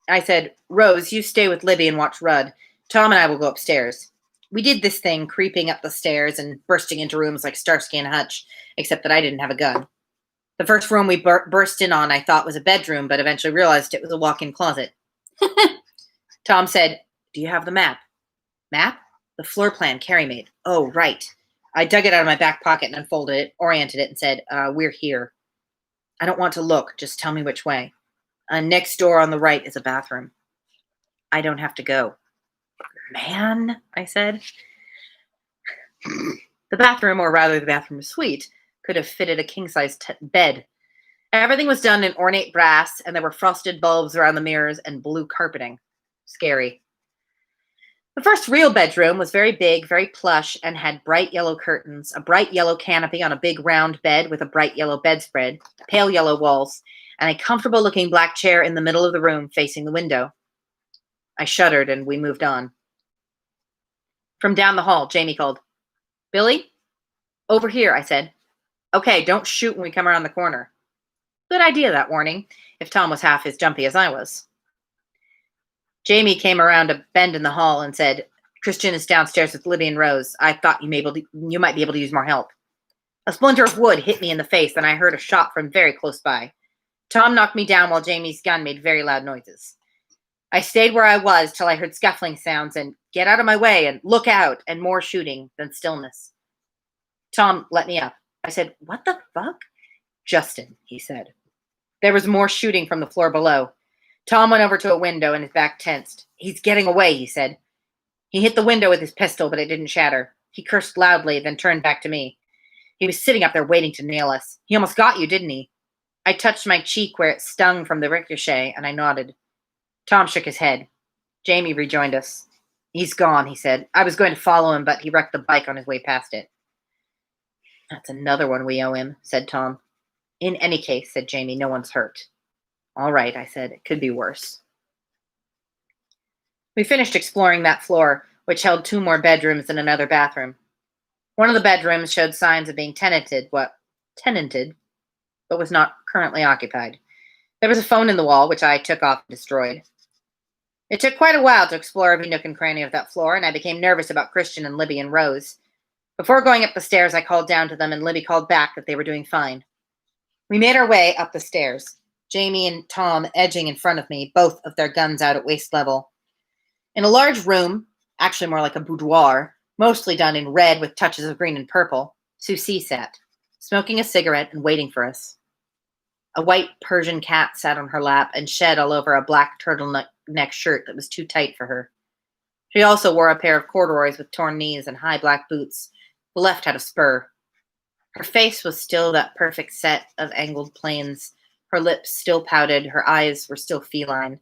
I said, Rose, you stay with Libby and watch Rudd. Tom and I will go upstairs. We did this thing, creeping up the stairs and bursting into rooms like Starsky and Hutch, except that I didn't have a gun. The first room we burst in on I thought was a bedroom, but eventually realized it was a walk-in closet. Tom said, do you have the map? Map? The floor plan Carrie made. Oh, right. I dug it out of my back pocket and unfolded it, oriented it, and said, we're here. I don't want to look. Just tell me which way. Next door on the right is a bathroom. I don't have to go. Man, I said. The bathroom, or rather the bathroom suite, could have fitted a king-size bed. Everything was done in ornate brass, and there were frosted bulbs around the mirrors and blue carpeting. Scary. The first real bedroom was very big, very plush, and had bright yellow curtains, a bright yellow canopy on a big round bed with a bright yellow bedspread, pale yellow walls, and a comfortable-looking black chair in the middle of the room facing the window. I shuddered, and we moved on. From down the hall, Jamie called, Billy? Over here, I said. Okay, don't shoot when we come around the corner. Good idea, that warning, if Tom was half as jumpy as I was. Jamie came around a bend in the hall and said, Christian is downstairs with Libby and Rose. I thought you might be able to use more help. A splinter of wood hit me in the face, and I heard a shot from very close by. Tom knocked me down while Jamie's gun made very loud noises. I stayed where I was till I heard scuffling sounds and get out of my way and look out and more shooting, then stillness. Tom let me up. I said, what the fuck? Justin, he said. There was more shooting from the floor below. Tom went over to a window and his back tensed. He's getting away, he said. He hit the window with his pistol, but it didn't shatter. He cursed loudly, then turned back to me. He was sitting up there waiting to nail us. He almost got you, didn't he? I touched my cheek where it stung from the ricochet, and I nodded. Tom shook his head. Jamie rejoined us. He's gone, he said. I was going to follow him, but he wrecked the bike on his way past it. That's another one we owe him, said Tom. In any case, said Jamie, no one's hurt. All right, I said. It could be worse. We finished exploring that floor, which held 2 more bedrooms and another bathroom. One of the bedrooms showed signs of being tenanted, but was not currently occupied. There was a phone in the wall, which I took off and destroyed. It took quite a while to explore every nook and cranny of that floor, and I became nervous about Christian and Libby and Rose. Before going up the stairs, I called down to them, and Libby called back that they were doing fine. We made our way up the stairs, Jamie and Tom edging in front of me, both of their guns out at waist level. In a large room, actually more like a boudoir, mostly done in red with touches of green and purple, Susie sat, smoking a cigarette and waiting for us. A white Persian cat sat on her lap and shed all over a black turtleneck shirt that was too tight for her. She also wore a pair of corduroys with torn knees and high black boots. The left had a spur. Her face was still that perfect set of angled planes. Her lips still pouted. Her eyes were still feline.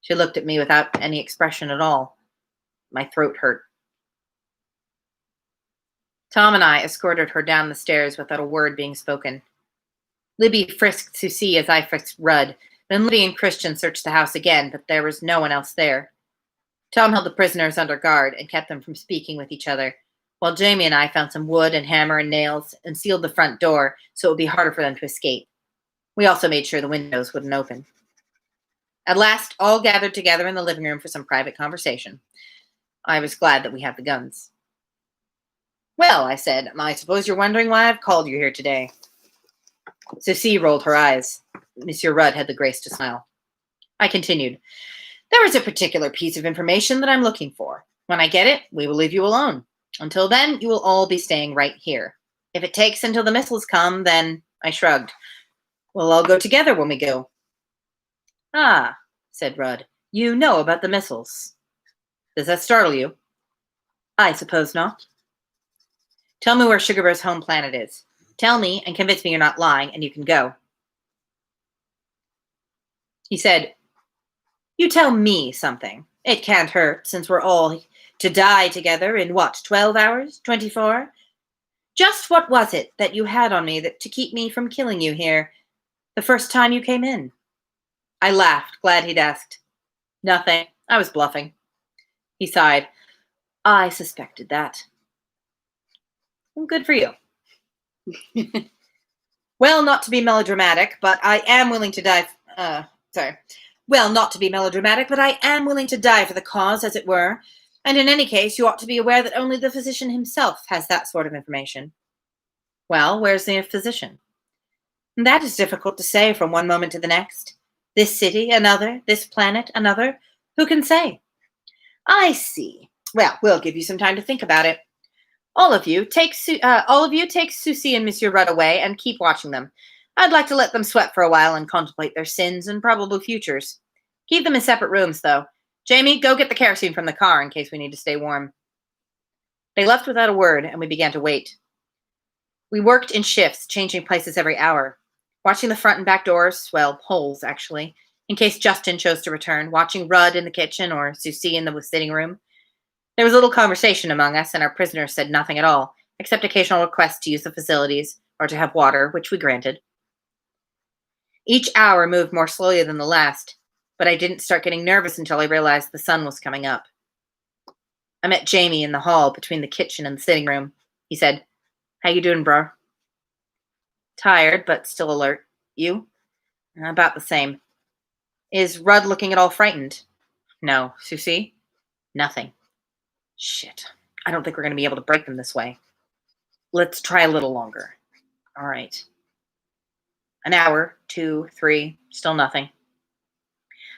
She looked at me without any expression at all. My throat hurt. Tom and I escorted her down the stairs without a word being spoken. Libby frisked Susie as I frisked Rudd. Then Libby and Christian searched the house again, but there was no one else there. Tom held the prisoners under guard and kept them from speaking with each other, while Jamie and I found some wood and hammer and nails and sealed the front door so it would be harder for them to escape. We also made sure the windows wouldn't open. At last, all gathered together in the living room for some private conversation. I was glad that we had the guns. Well, I said, I suppose you're wondering why I've called you here today. Susie rolled her eyes. Monsieur Rudd had the grace to smile. I continued. There is a particular piece of information that I'm looking for. When I get it, we will leave you alone. Until then, you will all be staying right here. If it takes until the missiles come, then I shrugged. We'll all go together when we go. Ah, said Rudd. You know about the missiles. Does that startle you? I suppose not. Tell me where Sugarbear's home planet is. Tell me and convince me you're not lying, and you can go. He said, You tell me something. It can't hurt, since we're all to die together in, 12 hours? 24? Just what was it that you had on me to keep me from killing you here the first time you came in? I laughed, glad he'd asked. Nothing. I was bluffing. He sighed. I suspected that. Well, good for you. Well, not to be melodramatic, but I am willing to die. Well, not to be melodramatic, but I am willing to die for the cause, as it were. And in any case, you ought to be aware that only the physician himself has that sort of information. Well, where's the physician? That is difficult to say from one moment to the next. This city, another. This planet, another. Who can say? I see. Well, we'll give you some time to think about it. All of you take Susie and Monsieur Rudd away and keep watching them. I'd like to let them sweat for a while and contemplate their sins and probable futures. Keep them in separate rooms, though. Jamie, go get the kerosene from the car in case we need to stay warm. They left without a word, and we began to wait. We worked in shifts, changing places every hour. Watching the front and back doors, well, holes, actually, in case Justin chose to return, watching Rudd in the kitchen or Susie in the sitting room. There was little conversation among us, and our prisoners said nothing at all, except occasional requests to use the facilities or to have water, which we granted. Each hour moved more slowly than the last, but I didn't start getting nervous until I realized the sun was coming up. I met Jamie in the hall between the kitchen and the sitting room. He said, "How you doing, bro?" "Tired, but still alert. You?" "About the same." "Is Rudd looking at all frightened?" "No." "Susie?" "Nothing." "Shit. I don't think we're going to be able to break them this way. Let's try a little longer." "All right." An hour, 2, 3, still nothing.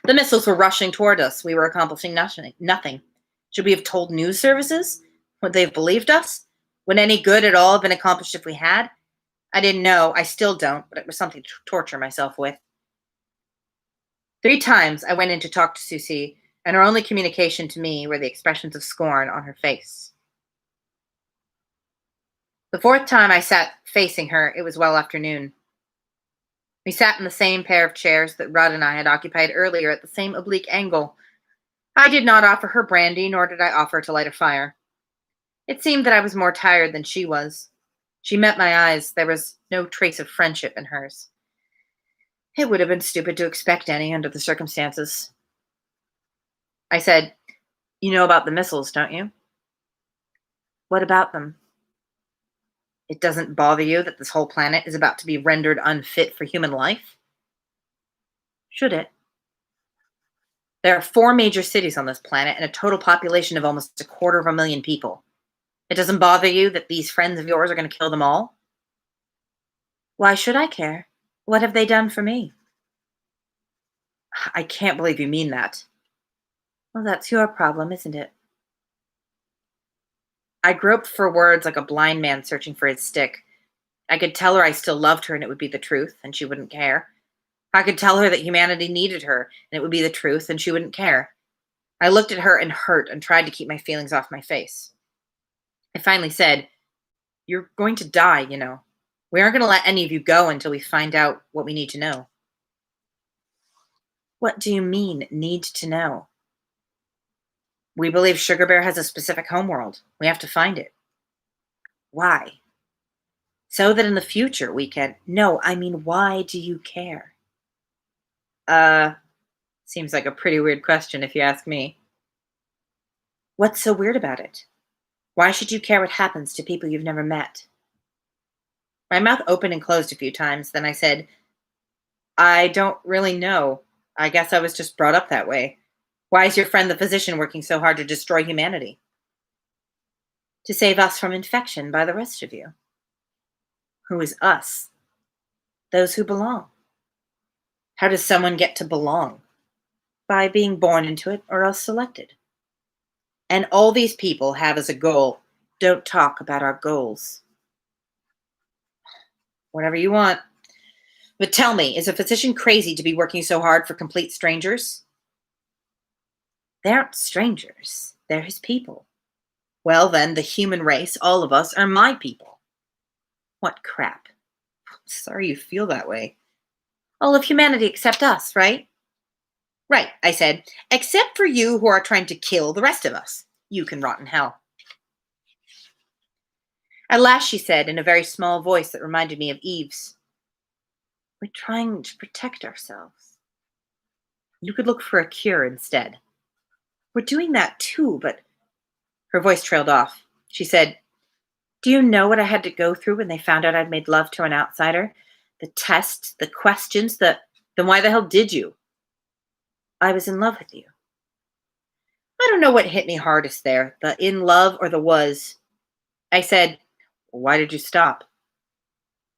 The missiles were rushing toward us. We were accomplishing nothing. Should we have told news services? Would they have believed us? Would any good at all have been accomplished if we had? I didn't know. I still don't, but it was something to torture myself with. 3 times I went in to talk to Susie, and her only communication to me were the expressions of scorn on her face. The 4th time I sat facing her, it was well after noon. We sat in the same pair of chairs that Rudd and I had occupied earlier at the same oblique angle. I did not offer her brandy, nor did I offer to light a fire. It seemed that I was more tired than she was. She met my eyes. There was no trace of friendship in hers. It would have been stupid to expect any under the circumstances. I said, "You know about the missiles, don't you?" "What about them?" "It doesn't bother you that this whole planet is about to be rendered unfit for human life?" "Should it?" "There are 4 major cities on this planet and a total population of almost 250,000 people. It doesn't bother you that these friends of yours are going to kill them all?" "Why should I care? What have they done for me?" "I can't believe you mean that." "Well, that's your problem, isn't it?" I groped for words like a blind man searching for his stick. I could tell her I still loved her and it would be the truth, and she wouldn't care. I could tell her that humanity needed her, and it would be the truth, and she wouldn't care. I looked at her and hurt and tried to keep my feelings off my face. I finally said, "You're going to die, you know. We aren't going to let any of you go until we find out what we need to know." "What do you mean, need to know?" "We believe Sugar Bear has a specific homeworld. We have to find it." "Why?" "So that in the future we can—" "No, I mean, why do you care?" Uh, Seems like a pretty weird question if you ask me. "What's so weird about it? Why should you care what happens to people you've never met?" My mouth opened and closed a few times. Then I said, "I don't really know. I guess I was just brought up that way. Why is your friend the physician working so hard to destroy humanity?" "To save us from infection by the rest of you." "Who is us?" "Those who belong." "How does someone get to belong?" "By being born into it or else selected." "And all these people have as a goal—" "Don't talk about our goals." "Whatever you want. But tell me, is a physician crazy to be working so hard for complete strangers?" "They aren't strangers. They're his people." "Well, then, the human race, all of us, are my people." "What crap." "Sorry you feel that way." "All of humanity except us, right?" "Right," I said, "except for you who are trying to kill the rest of us. You can rot in hell." At last she said, in a very small voice that reminded me of Eve's, "We're trying to protect ourselves. You could look for a cure instead." "We're doing that too, but—" Her voice trailed off. She said, "Do you know what I had to go through when they found out I'd made love to an outsider? The tests, the questions, Then why the hell did you?" "I was in love with you." I don't know what hit me hardest there, the in love or the was. I said, "Why did you stop?"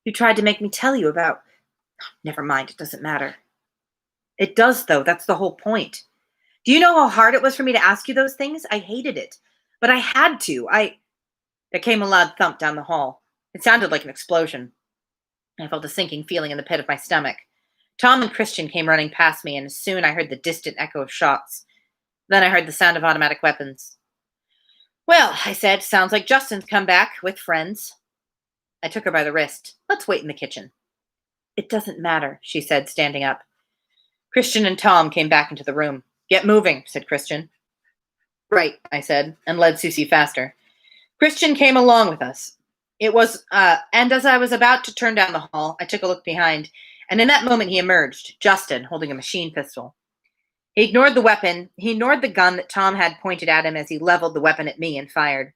"You tried to make me tell you about—" "Never mind, it doesn't matter." "It does, though. That's the whole point. Do you know how hard it was for me to ask you those things? I hated it. But I had to. There came a loud thump down the hall. It sounded like an explosion. I felt a sinking feeling in the pit of my stomach. Tom and Christian came running past me, and soon I heard the distant echo of shots. Then I heard the sound of automatic weapons. Well, I said, sounds like Justin's come back with friends. I took her by the wrist. Let's wait in the kitchen. It doesn't matter, she said, standing up. Christian and Tom came back into the room. Get moving, said Christian. Right, I said, and led Susie faster. Christian came along with us. And as I was about to turn down the hall, I took a look behind, and in that moment he emerged, Justin, holding a machine pistol. He ignored the weapon. He ignored the gun that Tom had pointed at him as he leveled the weapon at me and fired.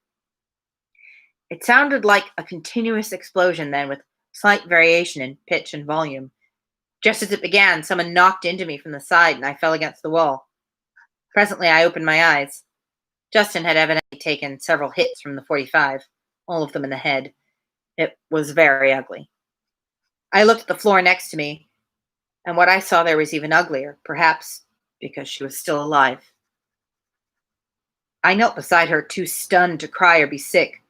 It sounded like a continuous explosion then, with slight variation in pitch and volume. Just as it began, someone knocked into me from the side, and I fell against the wall. Presently, I opened my eyes. Justin had evidently taken several hits from the .45, all of them in the head. It was very ugly. I looked at the floor next to me, and what I saw there was even uglier, perhaps because she was still alive. I knelt beside her, too stunned to cry or be sick.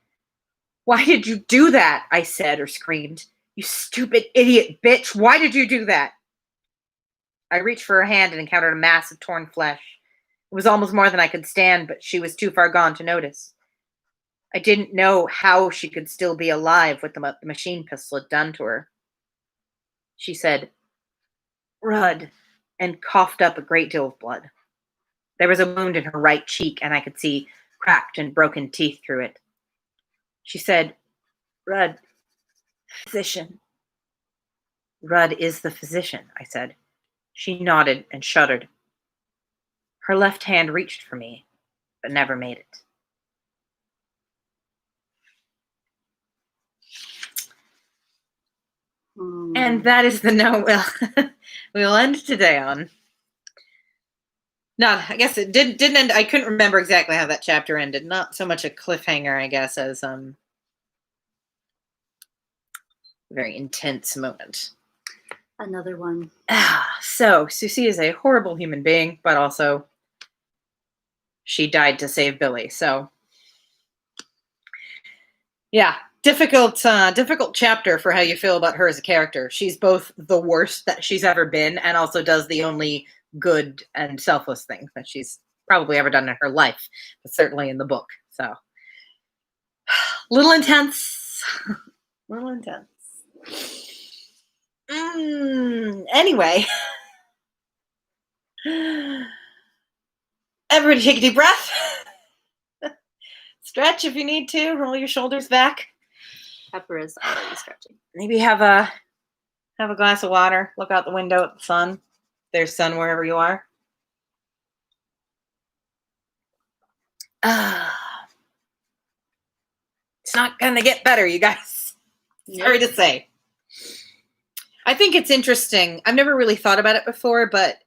Why did you do that? I said or screamed. You stupid idiot bitch. Why did you do that? I reached for her hand and encountered a mass of torn flesh. It was almost more than I could stand, but she was too far gone to notice. I didn't know how she could still be alive with the machine pistol had done to her. She said, Rudd, and coughed up a great deal of blood. There was a wound in her right cheek, and I could see cracked and broken teeth through it. She said, Rudd, physician. Rudd is the physician, I said. She nodded and shuddered. Her left hand reached for me, but never made it. And that is the note we'll end today on. No, I guess it didn't end. I couldn't remember exactly how that chapter ended. Not so much a cliffhanger, I guess, as a very intense moment. Another one. So Susie is a horrible human being, but also she died to save Billy. So yeah, difficult chapter for how you feel about her as a character. She's both the worst that she's ever been, and also does the only good and selfless thing that she's probably ever done in her life, but certainly in the book. So little intense. Little intense. Anyway. Everybody take a deep breath. Stretch if you need to. Roll your shoulders back. Pepper is already stretching. Maybe have a glass of water. Look out the window at the sun. There's sun wherever you are. It's not going to get better, you guys. Sorry to say. I think it's interesting. I've never really thought about it before, but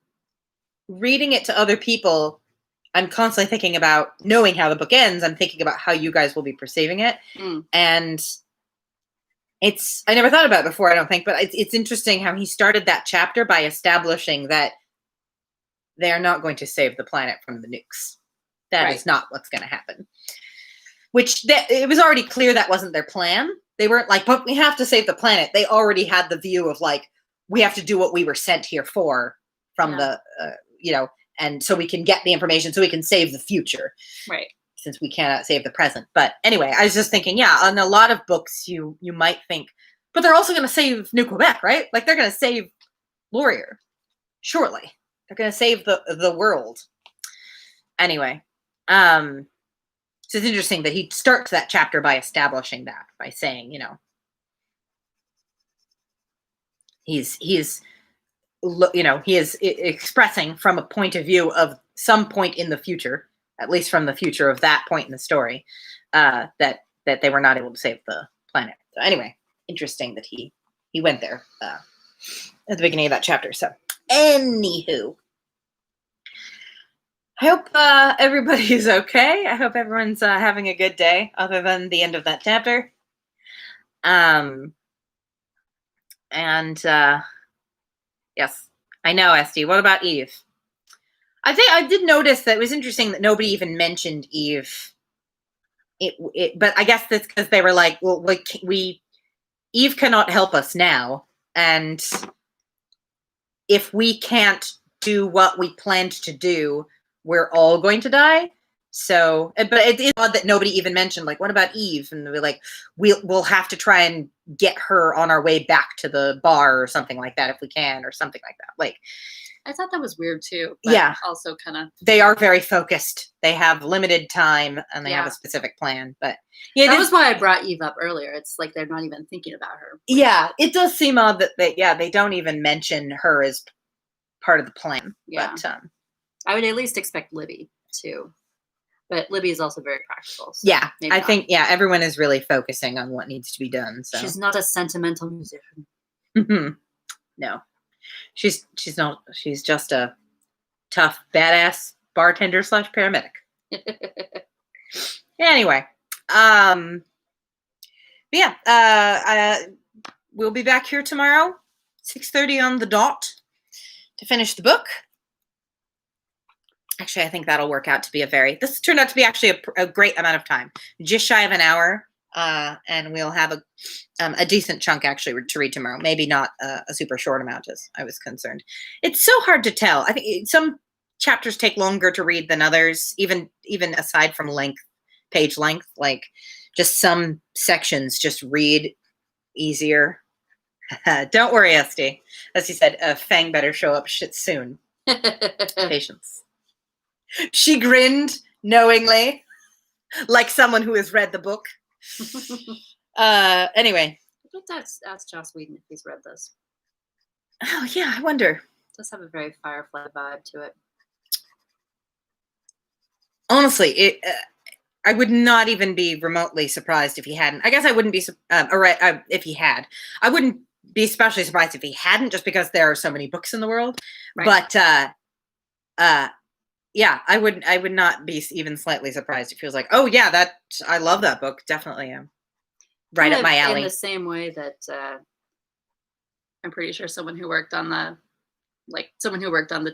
reading it to other people, I'm constantly thinking about, knowing how the book ends, I'm thinking about how you guys will be perceiving it. And I never thought about it before, I don't think, but it's interesting how he started that chapter by establishing that they are not going to save the planet from the nukes. That is not what's going to happen. Which, it was already clear that wasn't their plan. They weren't like, but we have to save the planet. They already had the view of like, we have to do what we were sent here for from the, and so we can get the information so we can save the future. Right. Since we cannot save the present. But anyway, I was just thinking, on a lot of books, you might think, but they're also going to save New Quebec, right? Like they're going to save Laurier. Surely. They're going to save the world. Anyway. So it's interesting that he starts that chapter by establishing that, by saying, he is expressing from a point of view of some point in the future, at least from the future of that point in the story, that they were not able to save the planet. So anyway, interesting that he went there at the beginning of that chapter. So anywho, I hope everybody is okay. I hope everyone's having a good day, other than the end of that chapter. Yes, I know, Esty. What about Eve? I think I did notice that it was interesting that nobody even mentioned Eve but I guess that's because they were like, well, Eve cannot help us now, and if we can't do what we planned to do, we're all going to die. So, but it is odd that nobody even mentioned, like, what about Eve? And we're like, we'll have to try and get her on our way back to the bar or something like that if we can, or something like that. Like, I thought that was weird too. But yeah. Also kind of. They are very focused. They have limited time and they have a specific plan. But yeah, that was why I brought Eve up earlier. It's like they're not even thinking about her. Yeah, it does seem odd that they don't even mention her as part of the plan. Yeah. But I would at least expect Libby too. But Libby is also very practical. So yeah, I think everyone is really focusing on what needs to be done. So she's not a sentimental musician. Mm-hmm. No, she's not. She's just a tough, badass bartender / paramedic. Anyway, we'll be back here tomorrow, 6:30 on the dot, to finish the book. Actually, I think that'll work out to be this turned out to be actually a great amount of time, just shy of an hour, and we'll have a decent chunk actually to read tomorrow. Maybe not a super short amount as I was concerned. It's so hard to tell. I think some chapters take longer to read than others, even aside from page length. Like, just some sections just read easier. Don't worry, Esty. As he said, Feng better show up soon. Patience. She grinned knowingly, like someone who has read the book. Anyway. I'd like to ask Joss Whedon if he's read this. Oh, yeah, I wonder. It does have a very Firefly vibe to it. Honestly, I would not even be remotely surprised if he hadn't. I guess I wouldn't be, if he had. I wouldn't be especially surprised if he hadn't, just because there are so many books in the world. Right. But, yeah, I would not be even slightly surprised if he was like, oh yeah, I love that book. Definitely right up my alley. In the same way that I'm pretty sure someone who worked on the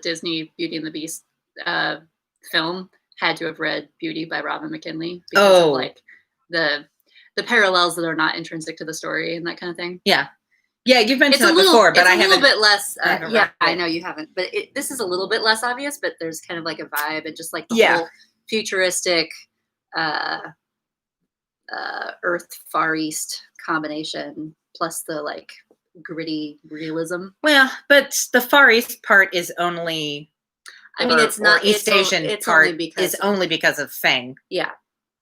Disney Beauty and the Beast film had to have read Beauty by Robin McKinley because of like the parallels that are not intrinsic to the story and that kind of thing. Yeah. Yeah, you've mentioned that before, but I haven't. It's a little bit less. I know you haven't, but this is a little bit less obvious. But there's kind of like a vibe and just like the whole futuristic, Earth Far East combination, plus the like gritty realism. Well, but the Far East part is only. I mean, it's not East Asian it's part is only because of Feng. Yeah,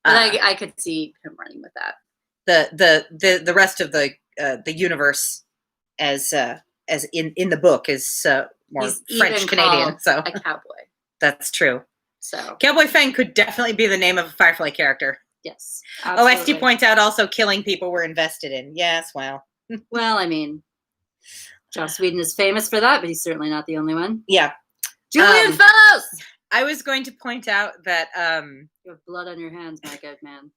but I could see him running with that. The rest of the universe, as in the book, is more French Canadian. So a cowboy. That's true. So Cowboy Feng could definitely be the name of a Firefly character. Yes. Absolutely. OST points out also killing people we're invested in. Yes, well. Well, I mean, Joss Whedon is famous for that, but he's certainly not the only one. Yeah. Julian Fellows! I was going to point out that you have blood on your hands, my good man.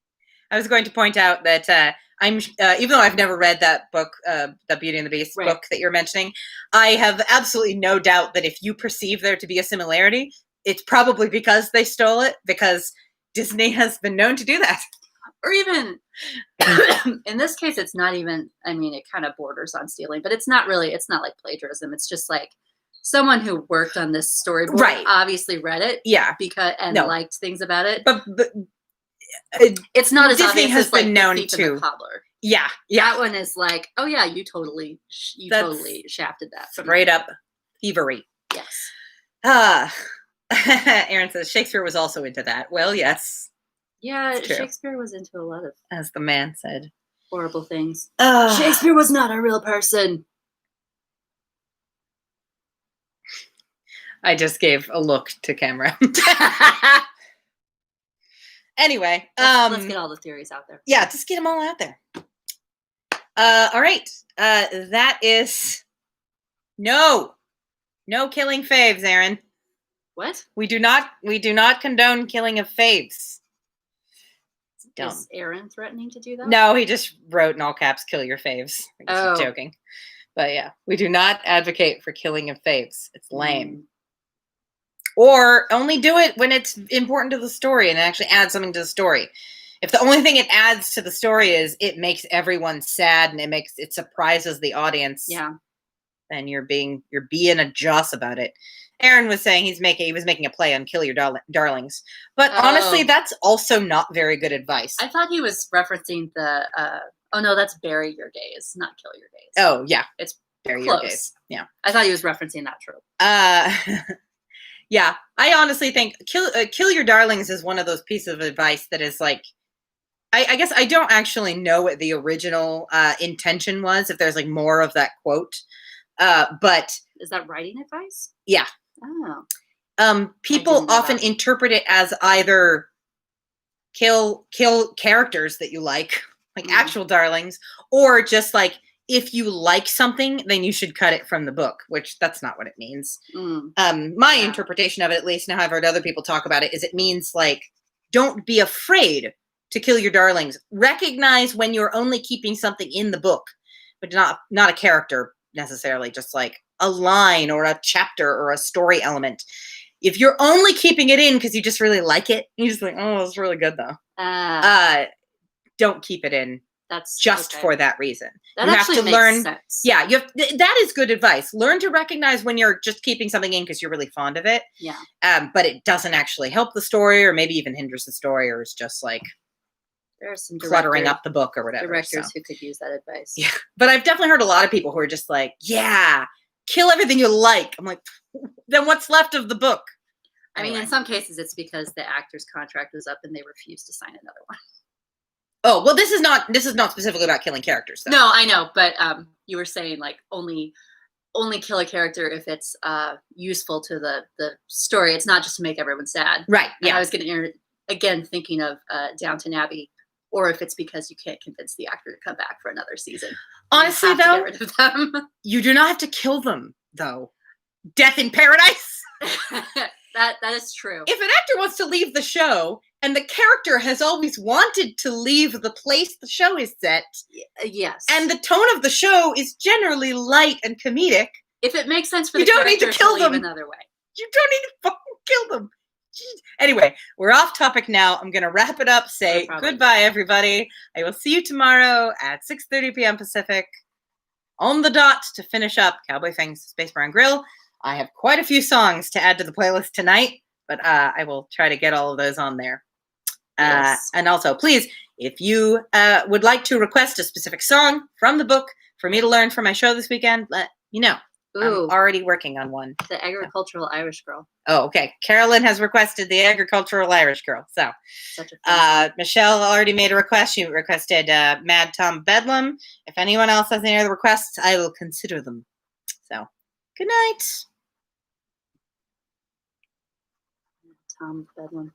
I was going to point out that I'm even though I've never read that book, the Beauty and the Beast book that you're mentioning, I have absolutely no doubt that if you perceive there to be a similarity, it's probably because they stole it, because Disney has been known to do that. Or even, in this case, it's not even, I mean, it kind of borders on stealing, but it's not like plagiarism. It's just like someone who worked on this storyboard obviously read it. Yeah. Liked things about it. But it's not as Disney obvious has as been like known the to. the cobbler. Yeah. That one is like, oh yeah, you totally shafted that. Straight up thievery. Yes. Aaron says Shakespeare was also into that. Well, yes. Yeah, Shakespeare was into a lot of, as the man said, horrible things. Shakespeare was not a real person. I just gave a look to camera. Anyway, let's get all the theories out there. Yeah, just get them all out there. All right. That is no killing faves, Aaron. What? We do not condone killing of faves. Dumb. Is Aaron threatening to do that? No, he just wrote in all caps, "Kill your faves." I guess he's joking. But yeah, we do not advocate for killing of faves. It's lame. Or only do it when it's important to the story and actually add something to the story. If the only thing it adds to the story is it makes everyone sad and it surprises the audience, then you're being a joss about it. Aaron was saying he was making a play on Kill Your Darlings. But honestly, that's also not very good advice. I thought he was referencing the oh no, that's Bury Your Gaze, not Kill Your Gaze. Oh yeah. It's Bury close. Your Gaze. Yeah. I thought he was referencing that trope. Yeah. I honestly think Kill Your Darlings is one of those pieces of advice that is like, I guess I don't actually know what the original intention was, if there's like more of that quote. But is that writing advice? Yeah. Oh. People often interpret it as either kill characters that you like actual darlings, or just like, if you like something, then you should cut it from the book, which that's not what it means. My interpretation of it, at least now I've heard other people talk about it, is it means like, don't be afraid to kill your darlings. Recognize when you're only keeping something in the book, but not a character necessarily, just like a line or a chapter or a story element. If you're only keeping it in because you just really like it, you just like, oh, it's really good though. Don't keep it in. That's just for that reason. That you actually have to makes learn. Sense. Yeah, that is good advice. Learn to recognize when you're just keeping something in because you're really fond of it. Yeah. But it doesn't actually help the story, or maybe even hinders the story, or is just like there are some cluttering up the book or whatever. Directors who could use that advice. Yeah, but I've definitely heard a lot of people who are just like, yeah, kill everything you like. I'm like, then what's left of the book? I mean, in some cases, it's because the actor's contract was up and they refused to sign another one. Oh, well, this is not specifically about killing characters, though. No, I know, but you were saying like only kill a character if it's useful to the story. It's not just to make everyone sad. Right. Yeah. And I was again thinking of Downton Abbey, or if it's because you can't convince the actor to come back for another season. Honestly, though, get rid of them. You do not have to kill them, though. Death in Paradise. That is true. If an actor wants to leave the show and the character has always wanted to leave the place the show is set, yes, and the tone of the show is generally light and comedic, if it makes sense for you the don't need to kill them another way. You don't need to fucking kill them. Jeez. Anyway, we're off topic now. I'm gonna wrap it up. Say goodbye, everybody. I will see you tomorrow at 6:30 p.m. Pacific on the dot to finish up Cowboy Feng's Space Bar and Grill. I have quite a few songs to add to the playlist tonight, but I will try to get all of those on there. Yes. And also, please, if you would like to request a specific song from the book for me to learn for my show this weekend, let me know. Ooh, I'm already working on one. The Agricultural Irish Girl. Oh, okay. Carolyn has requested the Agricultural Irish Girl. So, Michelle already made a request. She requested Mad Tom Bedlam. If anyone else has any other requests, I will consider them. So, good night. Tom Bedlam.